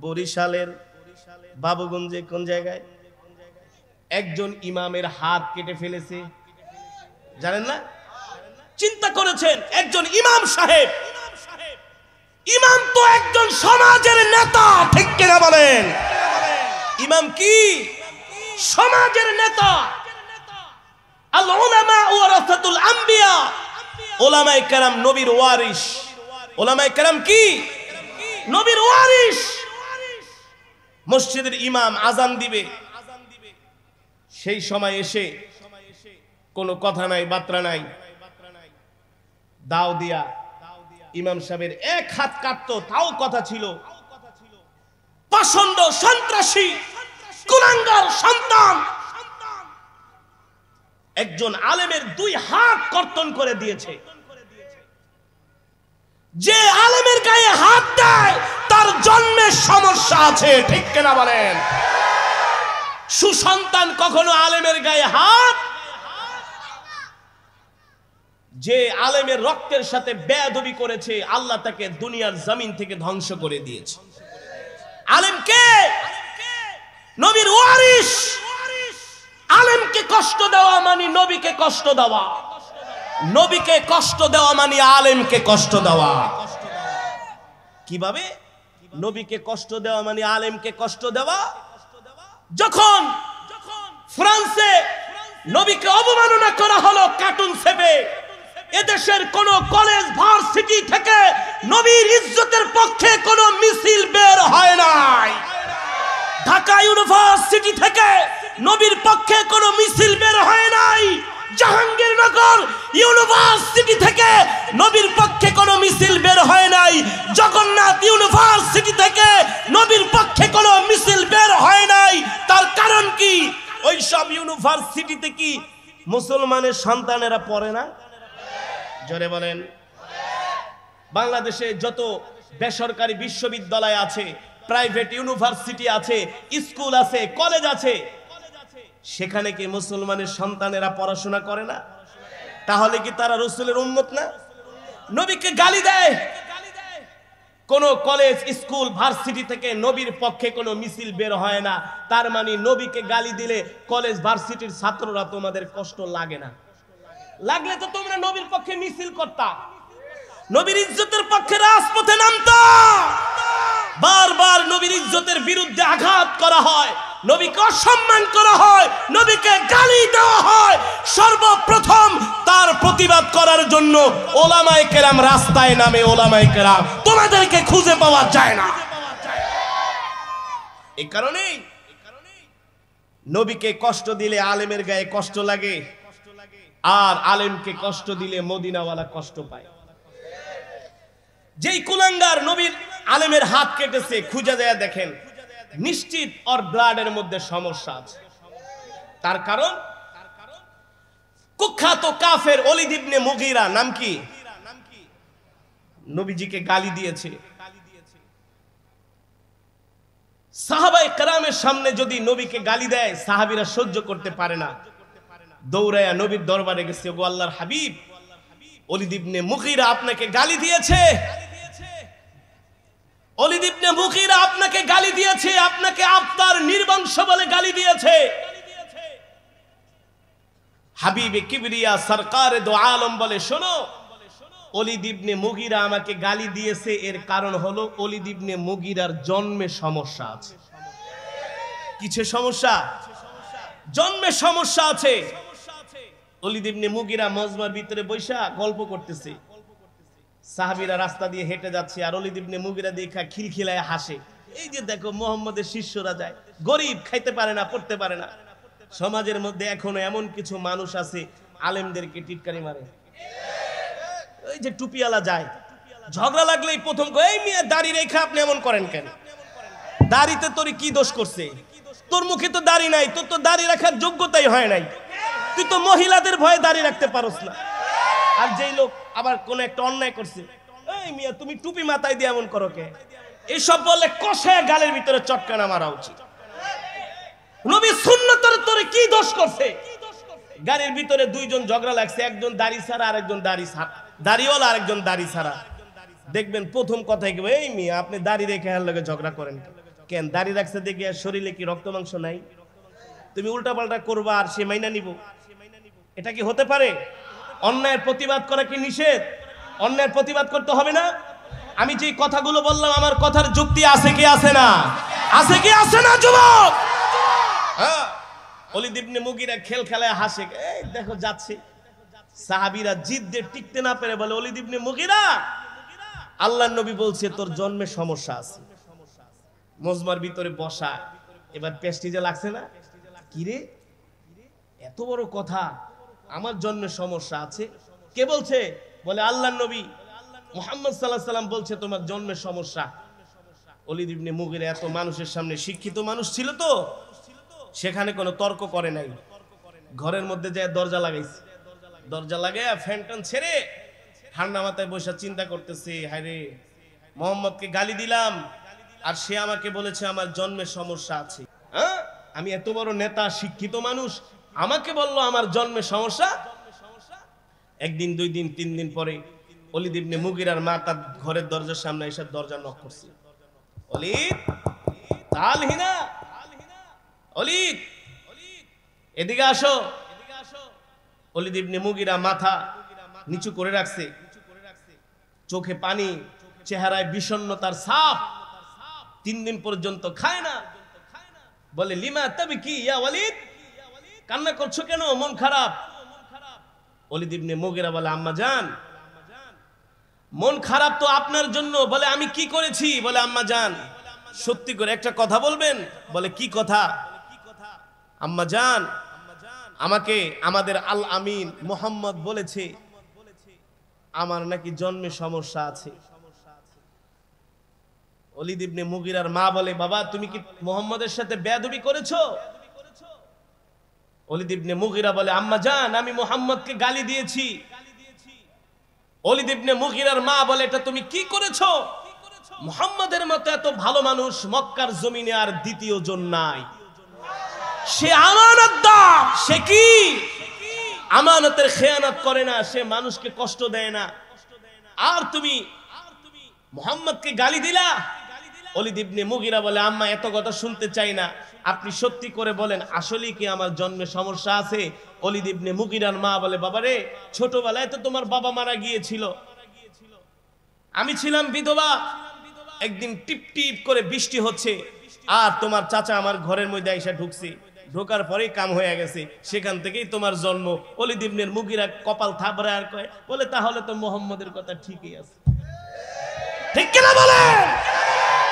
বরিশালের বাবুগঞ্জে কোন জায়গায় একজন ইমামের হাত কেটে ফেলেছে, জানেন না? চিন্তা করেছেন একজন ইমাম সাহেব, ইমাম তো একজন সমাজের নেতা, ঠিক কিনা বলেন? ইমাম কি সমাজের নেতা। আল উলামা ওয়ারাসাতুল আম্বিয়া, উলামায়ে কেরাম নবীর ওয়ারিস। উলামায়ে কেরাম কি নবীর ওয়ারিস। মসজিদের ইমাম আজান দিবে, সেই সময় এসে কোনো কথা নাই বার্তা নাই, দাও দিয়া ইমাম সাহেবের এক হাত কাটতো, তাও কথা ছিল। পাষণ্ড সন্ত্রাসী কুলাঙ্গার সন্তান একজন আলেমের দুই হাত কর্তন করে দিয়েছে। যে আলেমের গায়ে হাত দেয় তার জন্মের সমস্যা আছে, ঠিক কিনা বলেন? সুসন্তান কখনো আলেমের গায়ে হাত, যে আলেমের রক্তের সাথে বেয়াদবি করেছে আল্লাহ তাকে দুনিয়ার জমিন থেকে ধ্বংস করে দিয়েছে। আলেম কে? নবীর ওয়ারিস। আলেমকে কষ্ট দেওয়া মানে নবীকে কষ্ট দেওয়া, নবীকে কষ্ট দেওয়া মানে আলেমকে কষ্ট দেওয়া। কিভাবে? নবীকে কষ্ট দেওয়া মানে আলেমকে কষ্ট দেওয়া। যখন ফ্রান্সে নবীকে অবমাননা করা হলো কার্টুন ছেপে, এদেশের কোন কলেজ ভার্সিটি থেকে নবীর ইজ্জতের পক্ষে কোন মিছিল বের হয় নাই। ঢাকা ইউনিভার্সিটি থেকে নবীর পক্ষে কোন মিছিল বের হয় নাই। জাহাঙ্গীরনগর ইউনিভার্সিটি থেকে নবীর পক্ষে কোন মিছিল বের হয় নাই। জগন্নাথ ইউনিভার্সিটি থেকে নবীর পক্ষে কোন মিছিল বের হয় নাই। তার কারণ কি? ওই সব ইউনিভার্সিটিতে কি মুসলমানের সন্তানেরা পড়ে না? জোরে বলেন। বাংলাদেশে যত বেসরকারি বিশ্ববিদ্যালয় আছে, প্রাইভেট ইউনিভার্সিটি আছে, স্কুল আছে, কলেজ আছে, সেখানে কি মুসলমানের সন্তানেরা পড়াশোনা করে না? তাহলে কি তারা রাসূলের উম্মত না? নবীকে গালি দেয়। কোন কলেজ স্কুল ভার্সিটি থেকে নবীর পক্ষে কোনো মিছিল বের হয় না, তার মানে নবীকে গালি দিলে কলেজ ভার্সিটির ছাত্ররা তোমাদের কষ্ট লাগে না। লাগলে তো তোমরা নবীর পক্ষে মিছিল করতা, নবীর ইজ্জতের পক্ষে রাজপথে নামতা। বারবার নবীর ইজ্জতের বিরুদ্ধে আঘাত করা হয়, নবীকে অসম্মান করা হয়, নবীকে গালি দেওয়া হয়। সর্বপ্রথম তার প্রতিবাদ করার জন্য ওলামায়ে কেরাম রাস্তায় নামে। ওলামায়ে কেরাম তোমাদেরকে খুঁজে পাওয়া যায় না। এই কারণেই নবীকে কষ্ট দিলে আলেমের গায়ে কষ্ট লাগে, আর আলেমকে কষ্ট দিলে মদিনাওয়ালা কষ্ট পায়। যেই কুলাঙ্গার নবীর আলেমের হাত কেটেছে, খুঁজে যায় দেখেন, নিশ্চিত ওর ব্লাডের মধ্যে সমস্যা আছে। তার কারণ কুখ্যাত কাফের ওলীদ ইবনে মুগীরা, নাম কি, নবীজিকে গালি দিয়েছে। সাহাবায়ে কেরামের সামনে যদি নবীকে গালি দেয়, সাহাবীরা সহ্য করতে পারে না, দৌড়ায়া নবীর দরবারে গেছে, গো আল্লাহর হাবিব, ওলীদ ইবনে মুগীরা আপনাকে গালি দিয়েছে, ওলীদ ইবনে মুগীরা আপনাকে গালি দিয়েছে, আপনাকে আপনার নির্বংশ বলে গালি দিয়েছে। হাবিবে কিবরিয়া সরকারে দো আলম বলে, শোনো, ওলীদ ইবনে মুগীরা আমাকে গালি দিয়েছে, এর কারণ হলো ওলীদ ইবনে মুগীরার জন্মে সমস্যা আছে। কিসে সমস্যা? জন্মে সমস্যা আছে। ওলীদ ইবনে মুগীরা মজমার ভিতরে বৈশা গল্প করতেছে, সাহাবীরা রাস্তা দিয়ে হেঁটে যাচ্ছে, আর ওলীদ ইবনে মুগীরা দেখা খিলখিলায় হাসে। এই যে দেখো মুহাম্মদের শিষ্যরা যায়, গরিব, খাইতে পারে না, পড়তে পারে না। সমাজের মধ্যে এখনো এমন কিছু মানুষ আছে আলেমদেরকে টিটকারি মারে। ওই যে টুপিওয়ালা যায়, ঝগড়া লাগলেই প্রথম এই মিয়া দাড়ি রেখা আপনি এমন করেন কেন? দাড়িতে তোর কি দোষ করছে? তোর মুখে তো দাড়ি নাই, তোর তো দাড়ি রাখার যোগ্যতাই হয় নাই, তুই তো মহিলাদের ভয়ে দাড়ি রাখতে পারোস না। আর যেই লোক আবার কোন একটা অন্যায় করছে, এই মিয়া তুমি টুপি মাথায় দিয়ে এমন করো কে? এইসব বললে কষায় গালের ভিতরে চটকানা মারা উচিত। নবী সুন্নতের তোরে কি দোষ করছে? গাড়ির ভিতরে দুইজন ঝগড়া লাগছে, একজন দাড়ি ছাড়া আর একজন দাড়িওয়ালা, আরেকজন দাড়ি ছাড়া। দেখবেন প্রথম কথাই কি, এই মিয়া আপনি দাড়ি রেখে এর লগে ঝগড়া করেন, কেন দাড়ি রাখছে দেখে শরীরে কি রক্ত মাংস নাই? তুমি উল্টা পাল্টা করবা আর সে মাইনা নিব, এটা কি হতে পারে? অন্যায়ের প্রতিবাদ করা কি নিষেধ? অন্যায়ের প্রতিবাদ করতে হবে না? আমি যে কথাগুলো বললাম আমার কথার যুক্তি আছে কি আছে না? আছে কি আছে না যুবক? হ্যাঁ, ওলীদ ইবনে মুগীরা খেল খেলায় হাসে, এই দেখো যাচ্ছে। সাহাবীরা জিদ্দে টিকতে না পেরে বলে, ওলীদ ইবনে মুগীরা, আল্লাহর নবী বলছে তোর জন্মে সমস্যা আছে। মজমার ভিতরে বসা, এবার পেস্টিজে লাগছে না, কিরে এত বড় কথা, আমার জন্মে সমস্যা আছে। কে বলছে? বলে আল্লাহর নবী মুহাম্মদ সাল্লাল্লাহু আলাইহি সাল্লাম বলছে তোমার জন্মে সমস্যা। ওলীদ ইবনে মুগীরা এত মানুষের সামনে শিক্ষিত মানুষ ছিল তো, সেখানে কোনো তর্ক করে নাই। ঘরের মধ্যে যায় দরজা লাগাইছে, দরজা লাগাইয়া ফ্যান ট্যান ছেড়ে ঠান্ডা মাথায় বসে চিন্তা করতেছে, হায়রে মোহাম্মদকে গালি দিলাম আর সে আমাকে বলেছে আমার জন্মের সমস্যা আছে। হ্যাঁ, আমি এত বড় নেতা, শিক্ষিত মানুষ, আমাকে বললো আমার জন্মের সমস্যা। একদিন, দুই দিন, তিন দিন পরে ওলীদ ইবনে মুগীরার মা তার ঘরের দরজার সামনে এসে দরজা নক করছে। ওলীদ, তালহিনা, ওলীদ এদিকে আসো। ওলীদ ইবনে মুগীরা মাথা নিচু করে রাখছে, চোখে পানি, চেহারায় বিষণ্ণতার ছাপ। 3 দিন পর্যন্ত খায় না। বলে লিমা তাবকি ইয়া ওলীদ, কান্না করছো কেন, মন খারাপ? ওলীদ ইবনে মুগীরা বলে আম্মা জান, মন খারাপ তো আপনার জন্য। বলে আমি কি করেছি? বলে আম্মা জান সত্যি করে একটা কথা বলবেন? বলে কি কথা? আম্মা জান আমাকে আমাদের আল আমিন মুহাম্মদ বলেছে আমার নাকি জন্মে সমস্যা আছে। ওলীদ ইবনে মুগীরার মা বলে বাবা তুমি কি মুহাম্মদের সাথে বেয়াদবি করেছো? ওলীদ ইবনে মুগীরা বলে আম্মা জান আমি মুহাম্মদকে গালি দিয়েছি। ওলীদ ইবনে মুগীরার মা বলে এটা তুমি কি করেছো? মুহাম্মদের মতো এত ভালো মানুষ মক্কার জমিনে আর দ্বিতীয় জন নাই। সে আমানতদার, সে কি আমানতের খেয়ানত করে না, সে মানুষকে কষ্ট দেয় না, আর তুমি মুহাম্মদকে গালি দিলা। ওলীদ ইবনে মুগীরা বলে আম্মা এত কথা শুনতে চাই না, আপনি সত্যি করে বলেন আসলে কি আমার জন্মে সমস্যা আছে? ওলীদ ইবনে মুগীরার মা বলে বাবারে ছোটবেলায় তো তোমার বাবা মারা গিয়েছিল, আমি ছিলাম বিধবা। একদিন টিপ টিপ করে বৃষ্টি হচ্ছে আর তোমার চাচা আমার ঘরের মধ্যে এসে ঢুকছে, ঢোকার পরেই কাম হয়ে গেছে, সেখান থেকেই তোমার জন্ম। ওলীদ ইবনে মুগীরা কপাল থাবড়ায় আর কয় বলে তাহলে তো মুহাম্মদের কথা ঠিকই আছে। ঠিক কিনা বলেন?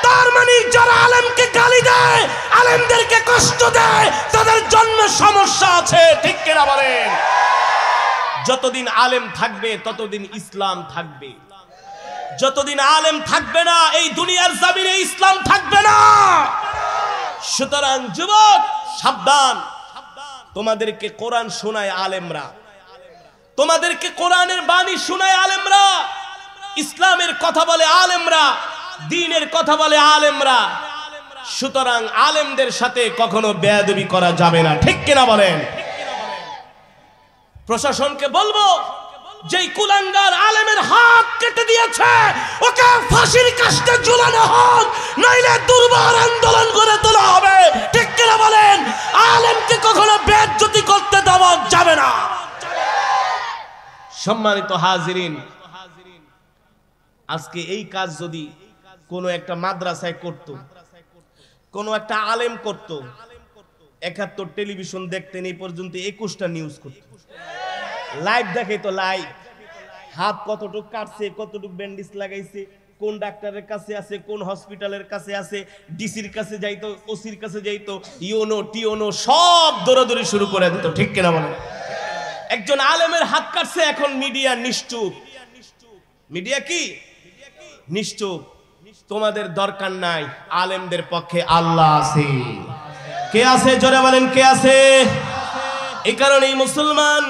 তার মানে যারা আলেমকে গালি দেয়, আলেমদেরকে কষ্ট দেয়, তাদের জন্ম সমস্যা আছে। ঠিক কিনা বলেন? যতদিন আলেম থাকবে ততদিন ইসলাম থাকবে, যতদিন আলেম থাকবে না এই দুনিয়ার জমিনে ইসলাম থাকবে না। সুতরাং যুবক সাবধান, তোমাদেরকে কোরআন শোনায় আলেমরা, তোমাদেরকে কোরআনের বাণী শোনায় আলেমরা, ইসলামের কথা বলে আলেমরা, দ্বীনের কথা বলে আলেমরা। সুতরাং আলেমদের সাথে কখনো বেয়াদবি করা যাবে না। ঠিক কিনা বলেন? প্রশাসনকে বলবো যেই কুলাঙ্গার আলেমের হাত কেটে দিয়েছে ওকে ফাঁসির কাস্টে ঝুলানো হোক, নইলে দুর্বার আন্দোলন করে তোলা হবে। ঠিক কিনা বলেন? আলেমকে কখনো বেইজ্জতি করতে দেওয়া যাবে না। সম্মানিত হাজিরিন, আজকে এই কাজ যদি কোনো একটা মাদ্রাসায় করত, কোনো একটা আলেম করত, 71 টেলিভিশন দেখতেন, এই পর্যন্ত 21টা নিউজ করত, লাইভ দেখে তো লাইভ, হাত কতটুক কাটছে, কতটুক ব্যান্ডেজ লাগাইছে, কোন ডাক্তারের কাছে আছে, কোন হসপিটালের কাছে আছে, ডিসির কাছে যাইতো, ওসির কাছে যাইতো, ইওনো টিওনো সব দৌড়াদৌড়ি শুরু করে দিত। ঠিক কিনা বলে? একজন আলেমের হাত কাটছে, এখন মিডিয়া নিশ্চুপ। মিডিয়া কি? নিশ্চুপ। তোমাদের দরকার নাই, আলেমদের পক্ষে আল্লাহ আছে। কে আছে? জোরে বলেন কে আছে? এই কারণেই মুসলমান,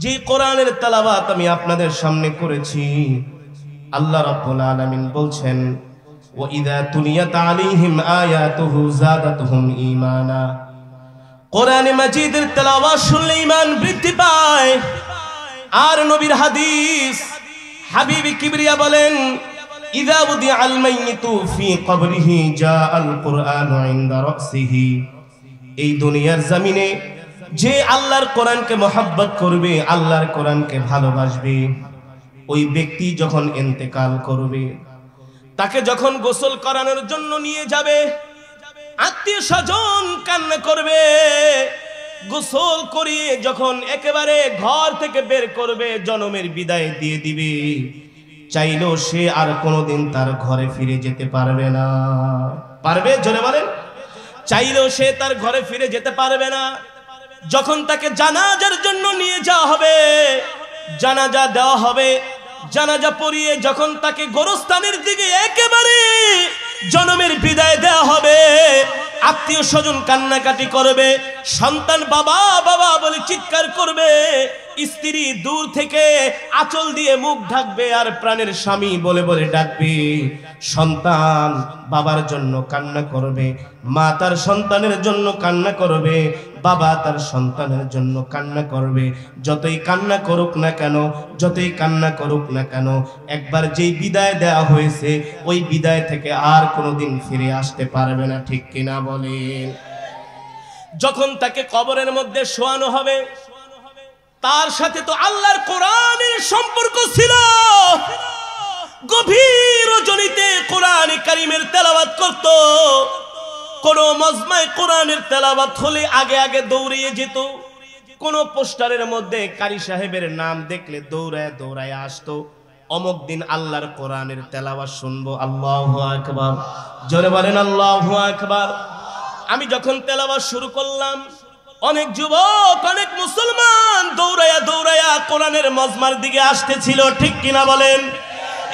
যে কোরআনের তেলাওয়াত আমি আপনাদের সামনে করেছি, আল্লাহ রাব্বুল আলামিন বলছেন ওয়া ইযা তুলিয়াত আলাইহিম আয়াতুহু যাদাতুহুম ঈমানা। কোরআনে মাজিদের তেলাওয়াত শুনলে ঈমান বৃদ্ধি পায়। আর নবীর হাদিস, হাবিব কিবরিয়া বলেন ইযা বুদিআল মাইয়িতু ফি কবরিহি জাআল কুরআনু ইনদা রাসিহি। এই দুনিয়ার জমিনে যে আল্লাহর কোরআনকে মহব্বত করবে, আল্লাহর কোরআনকে ভালোবাসবে, ওই ব্যক্তি যখন ইন্তেকাল করবে, তাকে যখন গোসল করানোর জন্য নিয়ে যাবে, আত্মীয় স্বজন কান্না করবে। গোসল করিয়ে যখন একেবারে ঘর থেকে বের করবে, জনমের বিদায় দিয়ে দিবে, চাইলেও সে আর কোনোদিন তার ঘরে ফিরে যেতে পারবে না। পারবে? জোরে বলেন। চাইলেও সে তার ঘরে ফিরে যেতে পারবে না। যখন তাকে জানাজার জন্য নিয়ে যাওয়া হবে, জানাজা দেওয়া হবে, জানাজা পড়িয়ে যখন তাকে গোরস্থানের দিকে একেবারে জনমের বিদায় দেওয়া হবে, আত্মীয় স্বজন কান্নাকাটি করবে, সন্তান বাবা বাবা বলে চিৎকার করবে, স্ত্রী দূর থেকে আঁচল দিয়ে মুখ ঢাকবে আর প্রাণের স্বামী বলে বলে ডাকবে। সন্তান বাবার জন্য কান্না করবে, মা তার সন্তানের জন্য কান্না করবে, বাবা তার সন্তানের জন্য কান্না করবে। যতই কান্না করুক না কেন, যতই কান্না করুক না কেন, একবার যেই বিদায় দেওয়া হয়েছে, ওই বিদায় থেকে আর কোনোদিন ফিরে আসতে পারবে না। ঠিক কিনা বলেন? যখন তাকে কবরের মধ্যে শোয়ানো হবে, তার সাথে তো আল্লাহর কোরআনের সম্পর্ক ছিল। গভীর রজনীতে কোরআন কারীমের তেলাওয়াত করত। কোন মজমায় কোরআনের তেলাওয়াত হলে আগে আগে দৌড়িয়ে যেত। কোন পোস্টারের মধ্যে কারি সাহেবের নাম দেখলে দৌড়ায় দৌড়ায় আসতো, অমুক দিন আল্লাহর কোরআনের তেলাওয়াত শুনবো। আল্লাহু আকবার। জোরে বলেন আল্লাহু আকবার। আমি যখন তেলাওয়াত শুরু করলাম, অনেক যুবক, অনেক মুসলমান দৌড়ায়া দৌড়ায়া কোরআনের মজমার দিকে আসতেছিল। ঠিক কিনা বলেন?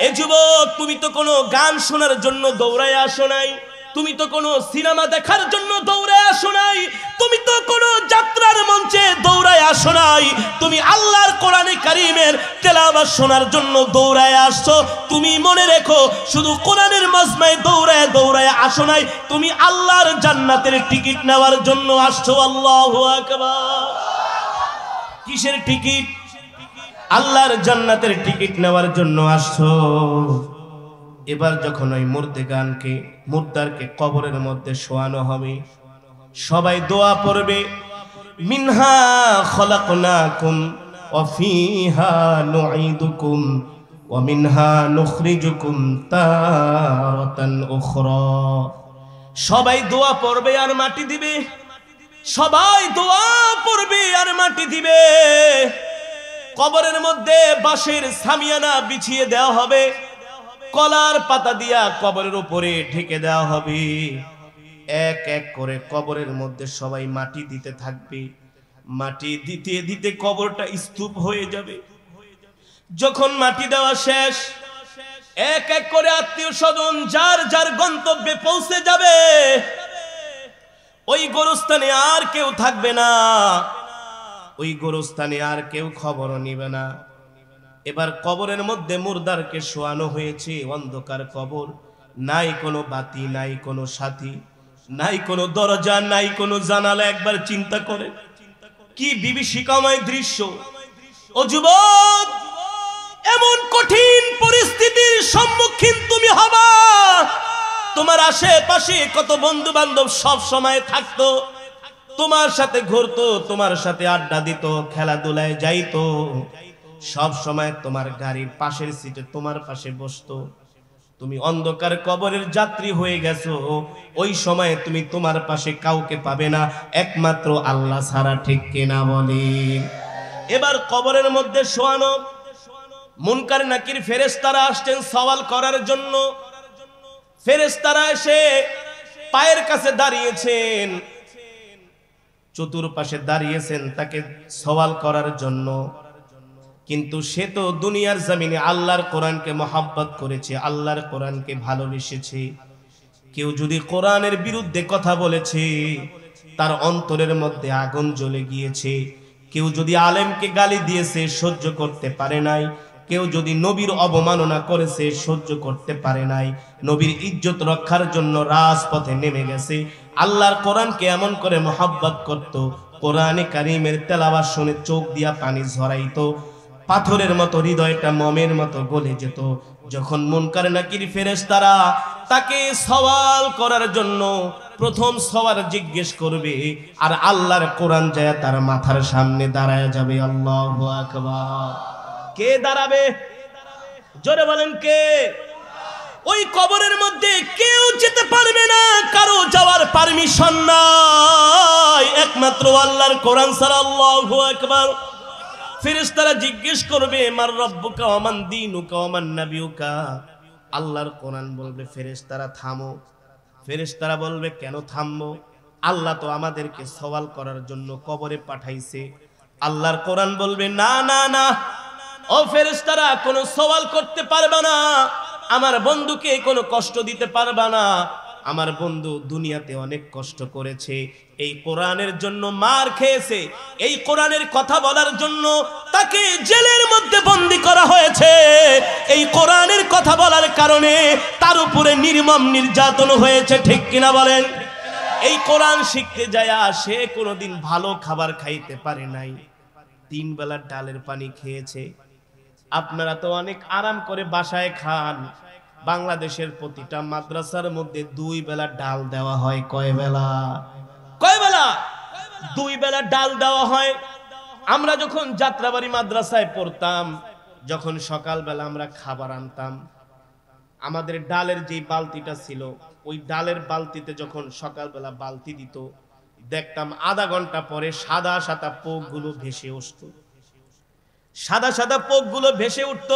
এ যুবক, তুমি তো কোনো গান শোনার জন্য দৌড়ায় আসো নাই, তুমি তো কোনো সিনেমা দেখার জন্য দৌড়ায় আসো নাই, তুমি তো কোনো যাত্রার মঞ্চে দৌড়ায় আসো নাই, তুমি আল্লাহর কোরআনে কারীমের তেলাওয়াত শোনার জন্য দৌড়ায় আসছো। তুমি মনে রেখো, শুধু কোরআনের মজমায় দৌড়ায় দৌড়ায় আসো নাই, তুমি আল্লাহর জান্নাতের টিকিট নেওয়ার জন্য আসছো। আল্লাহু আকবার। কিসের টিকিট? আল্লাহর জান্নাতের টিকিট নেওয়ার জন্য আসছো। এবার যখন ওই মুর্দারকে কবরের মধ্যে শোয়ানো হবে, সবাই দোয়া পড়বে, মিনহা খলাকনাকুম ওয়া ফিহা নুঈদুকুম ওয়া মিনহা নুখরিজুকুম তারাতান উখরা। সবাই দোয়া পড়বে আর মাটি দিবে, সবাই দোয়া পড়বে আর মাটি দিবে। কবরের মধ্যে বাঁশের সামিয়ানা বিছিয়ে দেওয়া হবে, কলার পাতা দিয়া কবরের উপরে ঢেকে দেওয়া হবে। এক এক করে কবরের মধ্যে সবাই মাটি দিতে থাকবে। মাটি দিতে দিতে কবরটা স্তূপ হয়ে যাবে। যখন মাটি দেওয়া শেষ, এক এক করে আত্মীয় স্বজন যার যার গন্তব্যে পৌঁছে যাবে। ওই গোরস্থানে আর কেউ থাকবে না, ওই গোরস্থানে আর কেউ খবরও নিবে না। এবার কবরের মধ্যে মুর্দারকে শোয়ানো হয়েছে, অন্ধকার কবর, নাই কোনো বাতি, নাই কোনো সাথী, নাই কোনো দরজা, নাই কোনো জানালা। একবার চিন্তা করে কি বিভীষিকাময় দৃশ্য। ও যুবক, এমন কঠিন পরিস্থিতির সম্মুখীন তুমি হবা। তোমার আশেপাশে কত বন্ধু বান্ধব সব সময় থাকতো, তোমার সাথে ঘুরতো, তোমার সাথে আড্ডা দিত, খেলাধুলায় যাইতো, সব সময় তোমার গাড়ির পাশের সিটে তোমার পাশে বসতো। তুমি অন্ধকার কবরের যাত্রী হয়ে গেছো। ওই সময় তুমি তোমার পাশে কাউকে পাবে না, একমাত্র আল্লাহ ছাড়া। ঠিক কিনা বলি? এবার কবরের মধ্যে শোয়ানো, মুনকার নাকির ফেরেশতারা আসছেন সওয়াল করার জন্য। ফেরেশতারা এসে পায়ের কাছে দাঁড়িয়েছেন, চতুর্পাশে দাঁড়িয়েছেন তাকে সওয়াল করার জন্য। কিন্তু সে তো দুনিয়ার জমিনে আল্লাহর কোরআনকে মহব্বত করেছে, আল্লাহর কোরআনকে ভালোবেসেছে। কেউ যদি কোরআনের বিরুদ্ধে কথা বলেছে, তার অন্তরের মধ্যে আগুন জ্বলে গিয়েছে। কেউ যদি আলেমকে গালি দিয়েছে, সহ্য করতে পারে নাই। কেউ যদি নবীর অবমাননা করেছে, সহ্য করতে পারে নাই। নবীর ইজ্জত রক্ষার জন্য রাজপথে নেমে গেছে। আল্লাহর কোরআনকে এমন করে মহব্বত করত, কোরআনে কারীমের তেলাওয়াত শুনে চোখ দিয়া পানি ঝরাইতো, পাথরের মতো হৃদয়টা মোমের মতো গলে যেত। যখন মুনকার নাকির ফেরেশতারা তাকে সওয়াল করার জন্য প্রথম সওয়াল জিজ্ঞেস করবে, আর আল্লাহর কোরআন যায় তার মাথার সামনে দাঁড়ায় যাবে। আল্লাহু আকবার। কে দাঁড়াবে? জোরে বলেন কে? ওই কবরের মধ্যে কেউ যেতে পারবে না, কারো যাওয়ার পারমিশন নাই, একমাত্র আল্লাহর কোরআন ছাড়া। আল্লাহু আকবার। ফেরেশতারা জিজ্ঞেস করবে, মার রব্বুকা ওয়া মান দীনুকা ওয়া মান নাবিয়ুকা। আল্লাহর কোরআন বলবে, ফেরেশতারা থামো। ফেরেশতারা বলবে, কেন থামবো? আল্লাহ তো আমাদেরকে সওয়াল করার জন্য কবরে পাঠাইছে। আল্লাহর কোরআন বলবে, না না না, ও ফেরেশতারা কোনো সওয়াল করতে পারবে না, আমার বন্ধুকে কোনো কষ্ট দিতে পারবে না। আমার বন্ধু দুনিয়াতে অনেক কষ্ট করেছে, এই কোরআনের জন্য মার খেয়েছে, এই কোরআনের কথা বলার জন্য তাকে জেলের মধ্যে বন্দী করা হয়েছে, এই কোরআনের কথা বলার কারণে তার উপরে নির্মম নির্যাতন হয়েছে, ঠিক কিনা বলেন? এই কোরআন শিখতে যায় সে কোনোদিন ভালো খাবার খাইতে পারে নাই, 3 বেলা ডালের পানি খেয়েছে। আপনারা তো অনেক আরাম করে বাসায় খান, বাংলাদেশের প্রতিটা মাদ্রাসার মধ্যে 2 বেলা ডাল দেওয়া হয়। কয় বেলা? কয় বেলা? 2 বেলা ডাল দেওয়া হয়। আমরা যখন যাত্রাবাড়ি মাদ্রাসায় পড়তাম, যখন সকালবেলা আমরা খাবার আনতাম, আমাদের ডালের যে বালতিটা ছিল, ওই ডালের বালতিতে যখন সকালবেলা বালতি দিত, দেখতাম আধা ঘন্টা পরে সাদা সাদা পোকগুলো ভেসে উঠত, সাদা সাদা পোকগুলো ভেসে উঠত।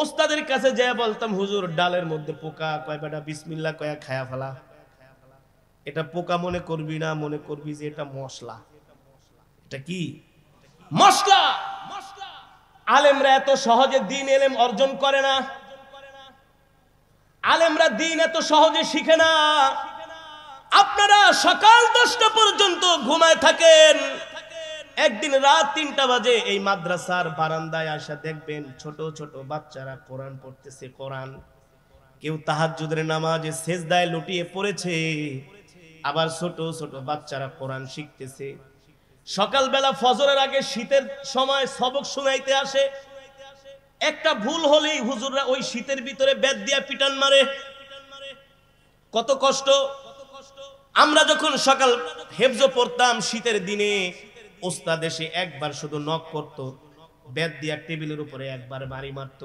ওস্তাদের কাছে যেয়ে বলতাম, হুজুর ডালের মধ্যে পোকা। কয় বেটা বিসমিল্লাহ কয়া খায়া ফেলা, এটা পোকা মনে করবি না, মনে করবি যে এটা মশলা। এটা কি? মশলা। আলেমরা এত সহজে দ্বীন ইলম অর্জন করে না, আলেমরা দ্বীন এত সহজে শিখে না। আপনারা সকাল 10টা পর্যন্ত ঘুমায় থাকেন, একদিন রাত 3টা বাজে এই মাদ্রাসার বারান্দায় আসা দেখবেন ছোট ছোট বাচ্চারা কোরআন পড়তেছে। কোরআন, কেউ তাহাজ্জুদের নামাজে সেজদায় লুটিয়ে পড়েছে, আবার ছোট ছোট বাচ্চারা কোরআন শিখতেছে। সকালবেলা ফজরের আগে শীতের সময় সবক শুনাইতে আসে, একটা ভুল হলেই হুজুররা ওই শীতের ভিতরে বেত দিয়া পিটান মারে। কত কষ্ট! আমরা যখন সকাল হেফজ পড়তাম শীতের দিনে, ওস্তাদ এসে একবার শুধু নক করত, বেত দিয়া টেবিলের উপরে একবার বাড়ি মারত,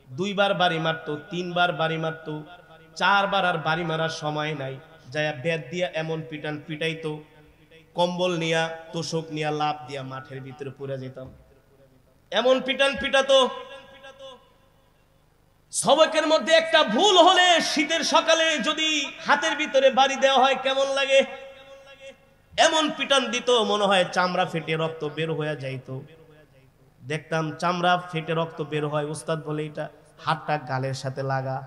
2 বার বাড়ি মারত, 3 বার বাড়ি মারত, 4 বার আর বাড়ি মারার সময় নাই, যায় বেত দিয়া এমন পিটান পিটাইতো, কম্বল নিয়া তোষক নিয়া লাভ দিয়া মাঠের ভিতরে পড়ে যেতাম, এমন পিটান পিটাতো। সবকের মধ্যে একটা ভুল হলে শীতের সকালে যদি হাতের ভিতরে বাড়ি দেওয়া হয় কেমন লাগে? এমন পিটান দিত, মনে হয় চামড়া ফেটে রক্ত বের হয়ে যাইতো। দেখতাম চামড়া ফেটে রক্ত বের হয়, উস্তাদ বলে এটা হাতটা গালের সাথে লাগা।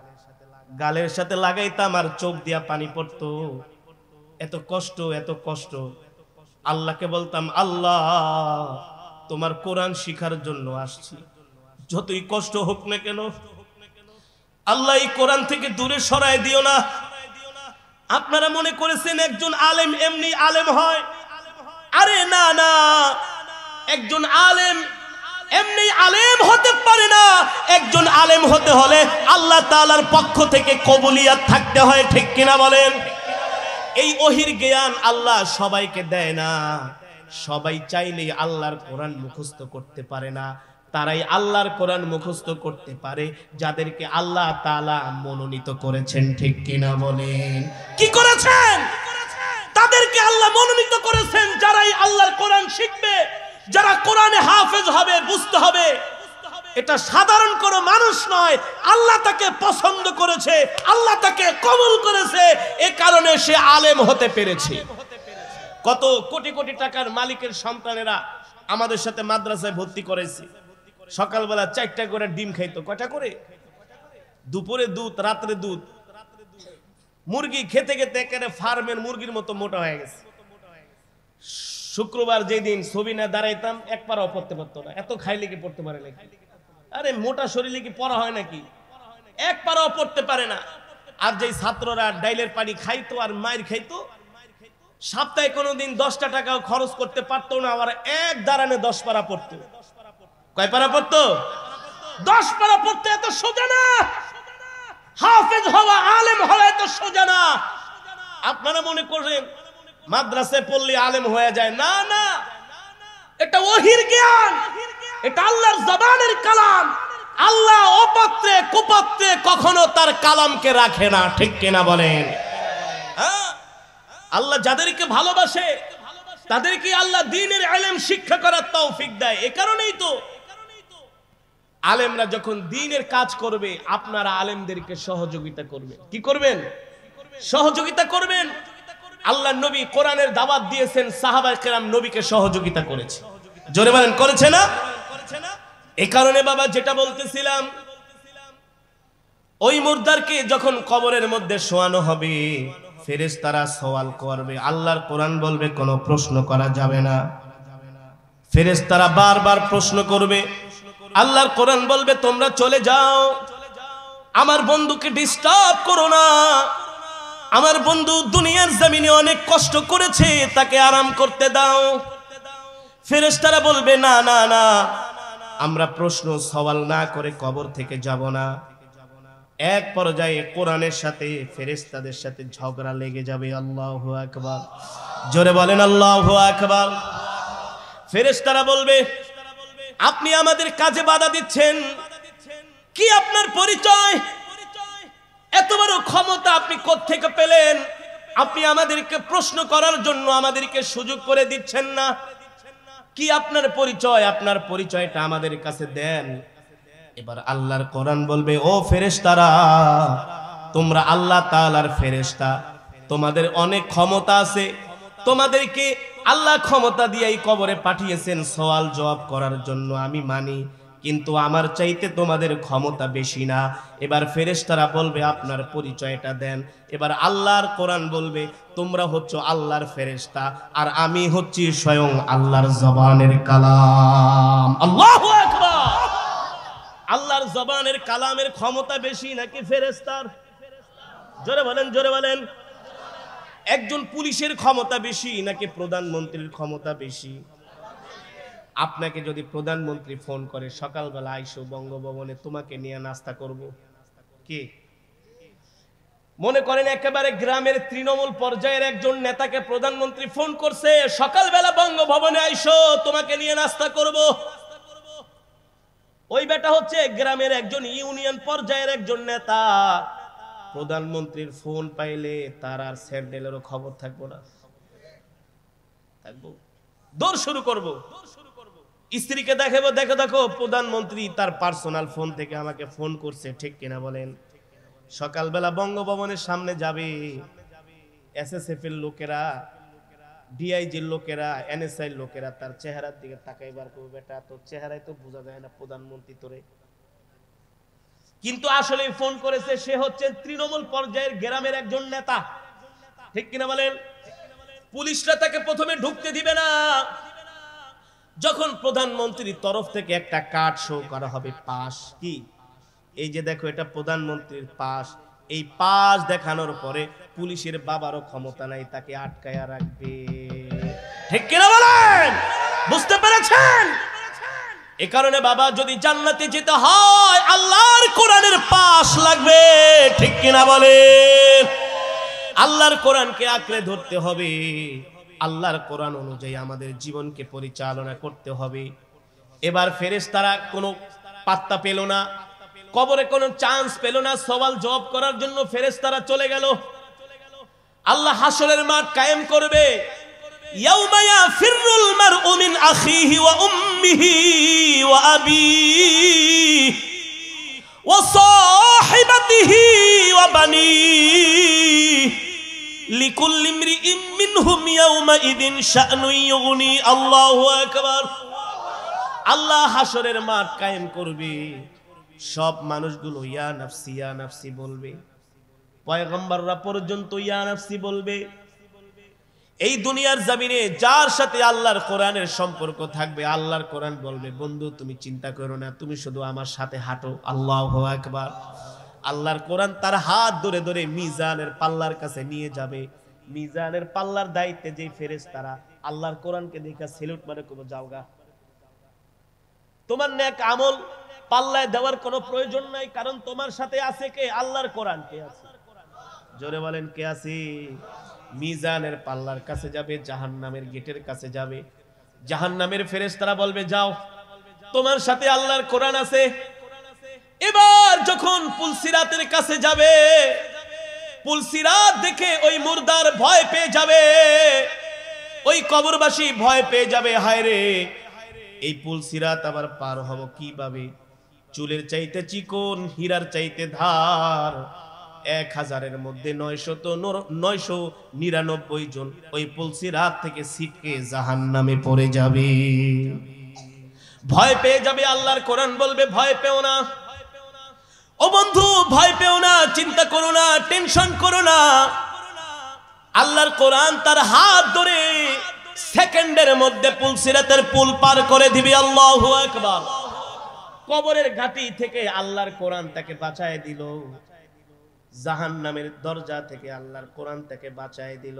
গালের সাথে লাগাইতাম আর চোখ দিয়া পানি পড়তো। এত কষ্ট, এত কষ্ট। আল্লাহকে বলতাম, আল্লাহ তোমার কোরআন শিখার জন্য আসছি, যতই কষ্ট হোক না কেন আল্লাহ এই কোরআন থেকে দূরে সরায় দিও না। আপনারা মনে করেছেন একজন আলেম এমনি আলেম হয়? আরে না না, একজন আলেম এমনি আলেম হতে পারে না। একজন আলেম হতে হলে আল্লাহ তাআলার পক্ষ থেকে কবুলিয়াত থাকতে হয়, ঠিক কিনা বলেন? এই ওহির জ্ঞান আল্লাহ সবাইকে দেয় না। সবাই চাইলেই আল্লাহর কোরআন মুখস্থ করতে পারে না। তারাই আল্লাহর কোরআন মুখস্থ করতে পারে যাদেরকে আল্লাহ তাআলা মনোনীত করেছেন, ঠিক কিনা বলেন? কি করেছেন? তাদেরকে আল্লাহ মনোনীত করেছেন যারাই আল্লাহর কোরআন শিখবে, যারা কোরআনে হাফেজ হবে। বুঝতে হবে এটা সাধারণ কোনো মানুষ নয়, আল্লাহ তাকে পছন্দ করেছে, আল্লাহ তাকে কবুল করেছে, এ কারণে সে আলেম হতে পেরেছে। কত কোটি কোটি টাকার মালিকের সন্তানেরা আমাদের সাথে মাদ্রাসায় ভর্তি করেছে। সকালবেলা 4টা করে ডিম খাইতো। কয়টা করে? দুপুরে দুধ, রাত্রে দুধ। মুরগি খেতে খেতে একেবারে ফার্মের মুরগির মতো মোটা হয়ে গেছে। শুক্রবার যেদিন ছবি না দাঁড়াইতাম, এক পারাও পড়তে পারতো না। এত খাইলে কি পড়তে পারে নাকি? আরে মোটা শরীরে কি পড়া হয় নাকি? এক পারাও পড়তে পারে না। আর যেই ছাত্ররা ডাইলের পানি খাইতো আর মায়ের খাইতো, সপ্তাহে কোনোদিন 10টা টাকাও খরচ করতে পারতো না, আবার এক দাঁড়ানে 10 পারা পড়তো। কয় পারা পড়তো? 10 পারা পড়তে এত সোজা না, হাফেজ হওয়া, আলেম হওয়া এত সোজা না। আপনারা মনে করেন মাদ্রাসায় পড়লে আলেম হয়ে যায়, না না, এটা ওহির জ্ঞান, এটা আল্লাহর জবানের কালাম। আল্লাহ অপাত্রে কুপাত্রে কখনো তার কালামকে রাখে না, ঠিক কিনা বলেন? হ্যাঁ, আল্লাহ যাদেরকে ভালোবাসে তাদেরকে আল্লাহ দ্বীনের ইলম শিক্ষা করার তৌফিক দেয়। এই কারণেই তো আলেমরা যখন দ্বীনের কাজ করবে, আপনারা আলেমদেরকে সহযোগিতা করবেন। কি করবেন? সহযোগিতা করবেন। আল্লাহ নবী কোরআনের দাওয়াত দিয়েছেন, সাহাবায়ে কেরাম নবীকে সহযোগিতা করেছে। জোরে বলেন, করেছে না? এই কারণে বাবা যেটা বলতেছিলাম, ওই মুর্দারকে যখন কবরের মধ্যে শোয়ানো হবে, ফেরেশতারা সওয়াল করবে। আল্লাহর কোরআন বলবে কোনো প্রশ্ন করা যাবে না। ফেরেশতারা বারবার প্রশ্ন করবে। আল্লাহর কোরআন বলবে তোমরা চলে যাও, আমার বন্ধুকে ডিস্টার্ব করো না। আমার বন্ধু দুনিয়ার জমিনে অনেক কষ্ট করেছে, তাকে আরাম করতে দাও। ফেরেশতারা বলবে না না না, আমরা প্রশ্ন সওয়াল না করে কবর থেকে যাব না। এক পর্যায়ে কোরআনের সাথে ফেরেশতাদের সাথে ঝগড়া লেগে যাবে। আল্লাহু আকবার, জোরে বলেন আল্লাহু আকবার। ফেরেশতারা বলবে আপনি আমাদের কাজে বাধা দিচ্ছেন, কি আপনার পরিচয়? এত বড় ক্ষমতা আপনি কোত্থেকে পেলেন? আপনি আমাদেরকে প্রশ্ন করার জন্য আমাদেরকে সুযোগ করে দিচ্ছেন না। কি আপনার পরিচয়? আপনার পরিচয়টা আমাদের কাছে দেন। এবার আল্লাহর কোরআন বলবে, ও ফেরেশতারা, তোমরা আল্লাহ তাআলার ফেরেশতা, তোমাদের অনেক ক্ষমতা আছে, তোমাদেরকে আল্লাহ ক্ষমতা দিয়েই কবরে পাঠিয়েছেন সওয়াল জবাব করার জন্য, আমি মানি, কিন্তু আমার চাইতে তোমাদের ক্ষমতা বেশি না। এবার ফেরেশতারা বলবে আপনার পরিচয়টা দেন। এবার আল্লাহর কোরআন বলবে তোমরা হচ্ছ আল্লাহর ফেরেশতা, আর আমি হচ্ছি স্বয়ং আল্লাহর জবানের কালাম। আল্লাহু আকবার। আল্লাহর জবানের কালামের ক্ষমতা বেশি নাকি ফেরেশতার? জোরে বলেন, জোরে বলেন। একজন পুলিশের ক্ষমতা বেশি নাকি প্রধানমন্ত্রীর ক্ষমতা বেশি? আপনাকে যদি প্রধানমন্ত্রী ফোন করে সকালবেলা আইসো বঙ্গভবনে, তোমাকে নিয়ে নাস্তা করব, কি মনে করেন একেবারে গ্রামের তৃণমূল পর্যায়ের একজন নেতাকে প্রধানমন্ত্রী ফোন করছে, সকালবেলা বঙ্গভবনে আইসো, তোমাকে নিয়ে নাস্তা করব। ওই বেটা হচ্ছে গ্রামের একজন ইউনিয়ন পর্যায়ের একজন নেতা। প্রধানমন্ত্রীর ফোন পাইলে তার আর স্যান্ডেলেরও খবর থাকবো না, থাকবো, দৌড় শুরু করব। স্ত্রীকে দেখাবো, দেখো দেখো প্রধানমন্ত্রী তার পার্সোনাল ফোন থেকে আমাকে ফোন করছে, ঠিক কিনা বলেন? সকালবেলা বঙ্গভবনের সামনে যাবে, এসএসএফ এর লোকেরা, ডিআইজির লোকেরা, এনএসআই এর লোকেরা তার চেহারার দিকে তাকাইবার করবে, বেটা তোর চেহারায় তো বোঝা যায় না প্রধানমন্ত্রী তোরে। কিন্তু আসলে ফোন করেছে সে হচ্ছে তৃণমূল পর্যায়ের গ্রামের একজন নেতা, ঠিক কিনা বলেন? পুলিশরা তাকে প্রথমে ঢুকতে দিবে না। যখন প্রধানমন্ত্রীর তরফ থেকে একটা কার্ড শো করা হবে, পাস, কি এই যে দেখো এটা প্রধানমন্ত্রীর পাস, এই পাস দেখানোর পরে পুলিশের বাবারও ক্ষমতা নাই তাকে আটকায়া রাখবে, ঠিক কিনা বলেন? বুঝতে পেরেছেন? এ কারণে বাবা যদি জান্নাতে যেতে হয় আল্লাহর কোরআনের পাস লাগবে, ঠিক কিনা বলেন? আল্লাহর কোরআনকে আঁকড়ে ধরতে হবে, আল্লাহর কোরআন অনুযায়ী আমাদের জীবনকে পরিচালনা করতে হবে। এবার ফেরেশতারা কোনো পাত্তা পেল না, কবরে কোনো চান্স পেল না, সওয়াল জবাব করার জন্য ফেরেশতারা চলে গেল। আল্লাহ হাসরের মাঠ কায়েম করবে। ইয়াউমা ইয়াফিরুল মারউ মিন আখিহি ওয়া উম্মিহি ওয়া আবিহি ওয়া সাহিবাতিহি ওয়া বানিহি লিকুল্লি ইমরিইন মিনহুম ইয়াউমা ইযিন শা'নুন ইউগনি। আল্লাহু আকবার। আল্লাহ হাসরের মাঠ কায়েম করবে, সব মানুষগুলো ইয়া নাফসি ইয়া নাফসি বলবে, পয়গম্বররা পর্যন্ত ইয়া নাফসি বলবে। এই দুনিয়ার জমিনে যার সাথে আল্লাহর কোরআনের সম্পর্ক থাকবে, আল্লাহর কোরআন বলবে বন্ধু তুমি চিন্তা করো না, তুমি শুধু আমার সাথে হাঁটো। আল্লাহু আকবার। আল্লাহর কোরআন তার হাত ধরে ধরে মিজানের পাল্লার কাছে নিয়ে যাবে। মিজানের পাল্লার দায়িত্বে যে ফেরেশতারা আল্লাহর কোরআনকে দেখা সেলুট মারে কবো, যাওগা, তোমার নেক আমল পাল্লায় দেওয়ার কোনো প্রয়োজন নাই, কারণ তোমার সাথে আছে কে? আল্লাহর কোরআন। কে আছে? জোরে বলেন, কে আছে? মিজানের পাল্লার কাছে যাবে, জাহান্নামের গেটের কাছে যাবে, জাহান্নামের ফেরেশতারা বলবে যাও, তোমার সাথে আল্লাহর কোরআন আছে। এবার যখন পুলসিরাতের কাছে যাবে, পুলসিরাত দেখে ওই মুর্দার ভয় পেয়ে যাবে, ওই কবরবাসী ভয় পেয়ে যাবে, হায় রে এই পুলসিরাত আবার পার হব কিভাবে? চুলের চাইতে চিকন, হীরার চাইতে ধার, 1000-এর মধ্যে 999 জন ওই পুলসিরাত থেকে ছিটকে জাহান্নামে পড়ে যাবে। ভয় পেয়ে যাবে। আল্লাহর কোরআন বলবে ভয় পেও না ও বন্ধু, ভয় পেও না, চিন্তা করো না, টেনশন করো না। আল্লাহর কোরআন তার হাত ধরে সেকেন্ডের মধ্যে পুলসিরাতের পুল পার করে দিবে। আল্লাহু আকবার। কবরের ঘাটি থেকে আল্লাহর কোরআন তাকে বাঁচায় দিল, জাহান্নামের দরজা থেকে আল্লাহর কোরআন তাকে বাঁচায় দিল,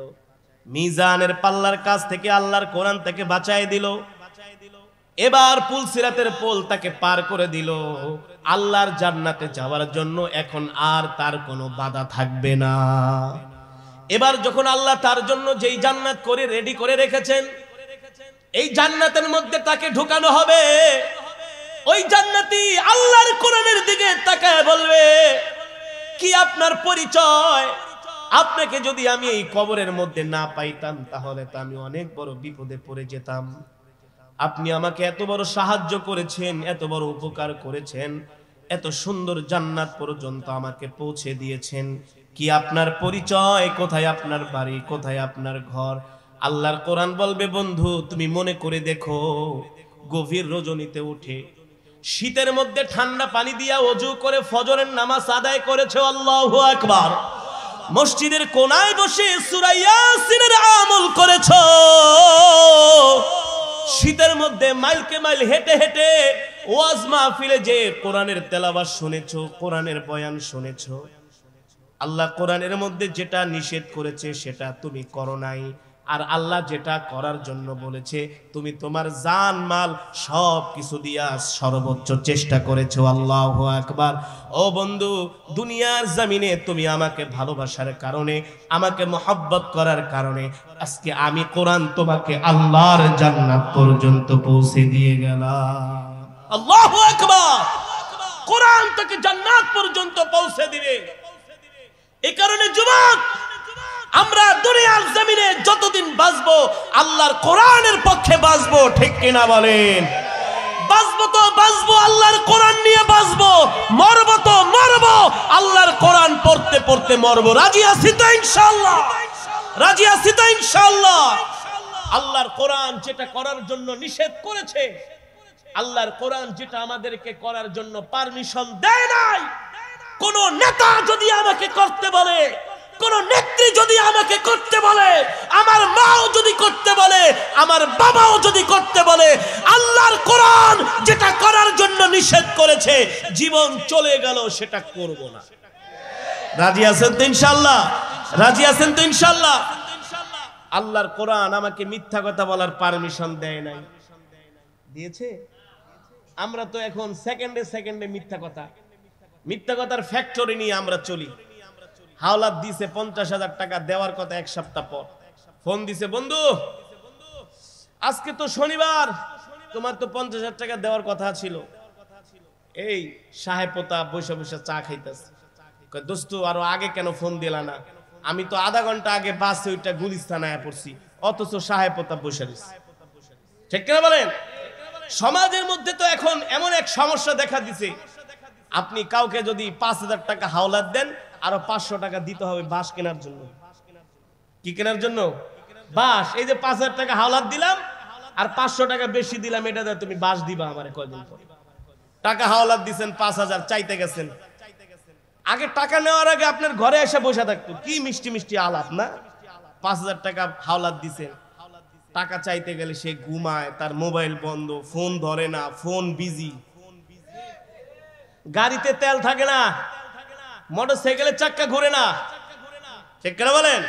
মিজানের পাল্লার কাছ থেকে আল্লাহর কোরআন তাকে বাঁচায় দিল। এবার পুলসিরাতের পোল তাকে পার করে দিল। আল্লাহর জান্নাতে যাওয়ার জন্য এখন আর তার কোনো বাধা থাকবে না। এবার যখন আল্লাহ তার জন্য যেই জান্নাত করে রেডি করে রেখেছেন, এই জান্নাতের মধ্যে তাকে ঢুকানো হবে। ওই জান্নাতি আল্লাহর কোরআনের দিকে তাকায় বলবে, কি আপনার পরিচয়? আপনাকে যদি আমি এই কবরের মধ্যে না পাইতাম তাহলে তো আমি অনেক বড় বিপদে পড়ে যেতাম। আপনি আমাকে এত বড় সাহায্য করেছেন, এত বড় উপকার করেছেন, এত সুন্দর জান্নাত পর্যন্ত আমাকে পৌঁছে দিয়েছেন। কি আপনার পরিচয়? কোথায় আপনার বাড়ি? কোথায় আপনার ঘর? আল্লাহর কোরআন বলবে, বন্ধু তুমি মনে করে দেখো, গভীর রজনীতে উঠে শীতের মধ্যে ঠান্ডা পানি দিয়া ওযু করে ফজরের নামাজ আদায় করেছো, আল্লাহু আকবার। মসজিদের কোনায় বসে সূরা ইয়াসিনের আমল করেছো। শীতের মধ্যে মাইলকে মাইল হেঁটে হেঁটে ওয়াজ মাহফিলে যে কোরআনের তেলাওয়াত শুনেছো, কোরআনের বয়ান শুনেছো। আল্লাহ কোরআনের মধ্যে যেটা নিষেধ করেছে সেটা তুমি করো নাই, আর আল্লাহ যেটা করার জন্য বলেছে তুমি তোমার জান মাল সব কিছু দিয়া সর্বোচ্চ চেষ্টা করেছো। আল্লাহু আকবার। ও বন্ধু, দুনিয়ার জমিনে তুমি আমাকে ভালোবাসার কারণে, আমাকে মহব্বত করার কারণে আজকে আমি কোরআন তোমাকে আল্লাহর জান্নাত পর্যন্ত পৌঁছে দিয়ে গেলাম। আল্লাহু আকবার। কোরআন তোকে জান্নাত পর্যন্ত পৌঁছে দিবে। এই কারণে যুবক, আমরা দুনিয়ার জমিনে যতদিন বাঁচবো আল্লাহর কোরআনের পক্ষে বাঁচবো, ঠিক কিনা বলেন? বাঁচবো তো বাঁচবো আল্লাহর কোরআন নিয়ে বাঁচবো, মরবো তো মরবো আল্লাহর কোরআন পড়তে পড়তে মরবো। রাজি আছি তো ইনশাআল্লাহ? রাজি আছি তো ইনশাআল্লাহ? আল্লাহর কোরআন যেটা করার জন্য নিষেধ করেছে, আল্লাহর কোরআন যেটা আমাদেরকে করার জন্য পারমিশন দেয় নাই, কোন নেতা যদি আমাকে করতে বলে, কোন নেত্রী যদি আমাকে করতে বলে, আমার মাও যদি করতে বলে, আমার বাবাও যদি করতে বলে, আল্লাহর কোরআন যেটা করার জন্য নিষেধ করেছে, জীবন চলে গেল সেটা করব না। রাজি আছেন তো ইনশাআল্লাহ? রাজি আছেন তো ইনশাআল্লাহ? আল্লাহর কোরআন আমাকে মিথ্যা কথা বলার পারমিশন দেয় নাই, দিয়েছে? আমরা তো এখন সেকেন্ডে সেকেন্ডে মিথ্যা কথার ফ্যাক্টরি নিয়ে আমরা চলি। হাওলাত দিছে 50,000 টাকা দেওয়ার কথা, এক সপ্তাহ পর ফোন দিছে, বন্ধু আজকে তো শনিবার, তোমার তো 50,000 টাকা দেওয়ার কথা ছিল। এই সাহেবতা বসে বসে চা খাইতেছে, কয় দোস্ত আরো আগে কেন ফোন দিলা না? আমি তো আধা ঘন্টা আগে বাসে ওইটা গুলিস্তানায় পড়ছি, অথচ সাহেবতা বসে রয়েছে। ঠিক কিনা বলেন? সমাজের মধ্যে তো এখন এমন এক সমস্যা দেখা দিছে, আপনি কাউকে যদি 5,000 টাকা হাওলাত দেন, আরো 500 টাকা দিতে হবে বাস কেনার জন্য। কি কেনার জন্য? বাস। এই যে 5,000 টাকা হাওলাত দিলাম আর 500 টাকা বেশি দিলাম, এটা দিয়ে তুমি বাস দিবা আমারে কয়দিন পর। টাকা হাওলাত দিছেন 5,000, চাইতে গেছেন। আগে টাকা নেওয়ার আগে আপনার ঘরে এসে বসে থাকতো, কি মিষ্টি মিষ্টি আলাপ না? 5,000 টাকা হাওলাত দিছেন, টাকা চাইতে গেলে সে ঘুমায়, তার মোবাইল বন্ধ, ফোন ধরে না, ফোন বিজি, গাড়িতে তেল থাকে না, মোটরসাইকেলের চাক্কা ঘুরে না। ঠিক করে বলেন?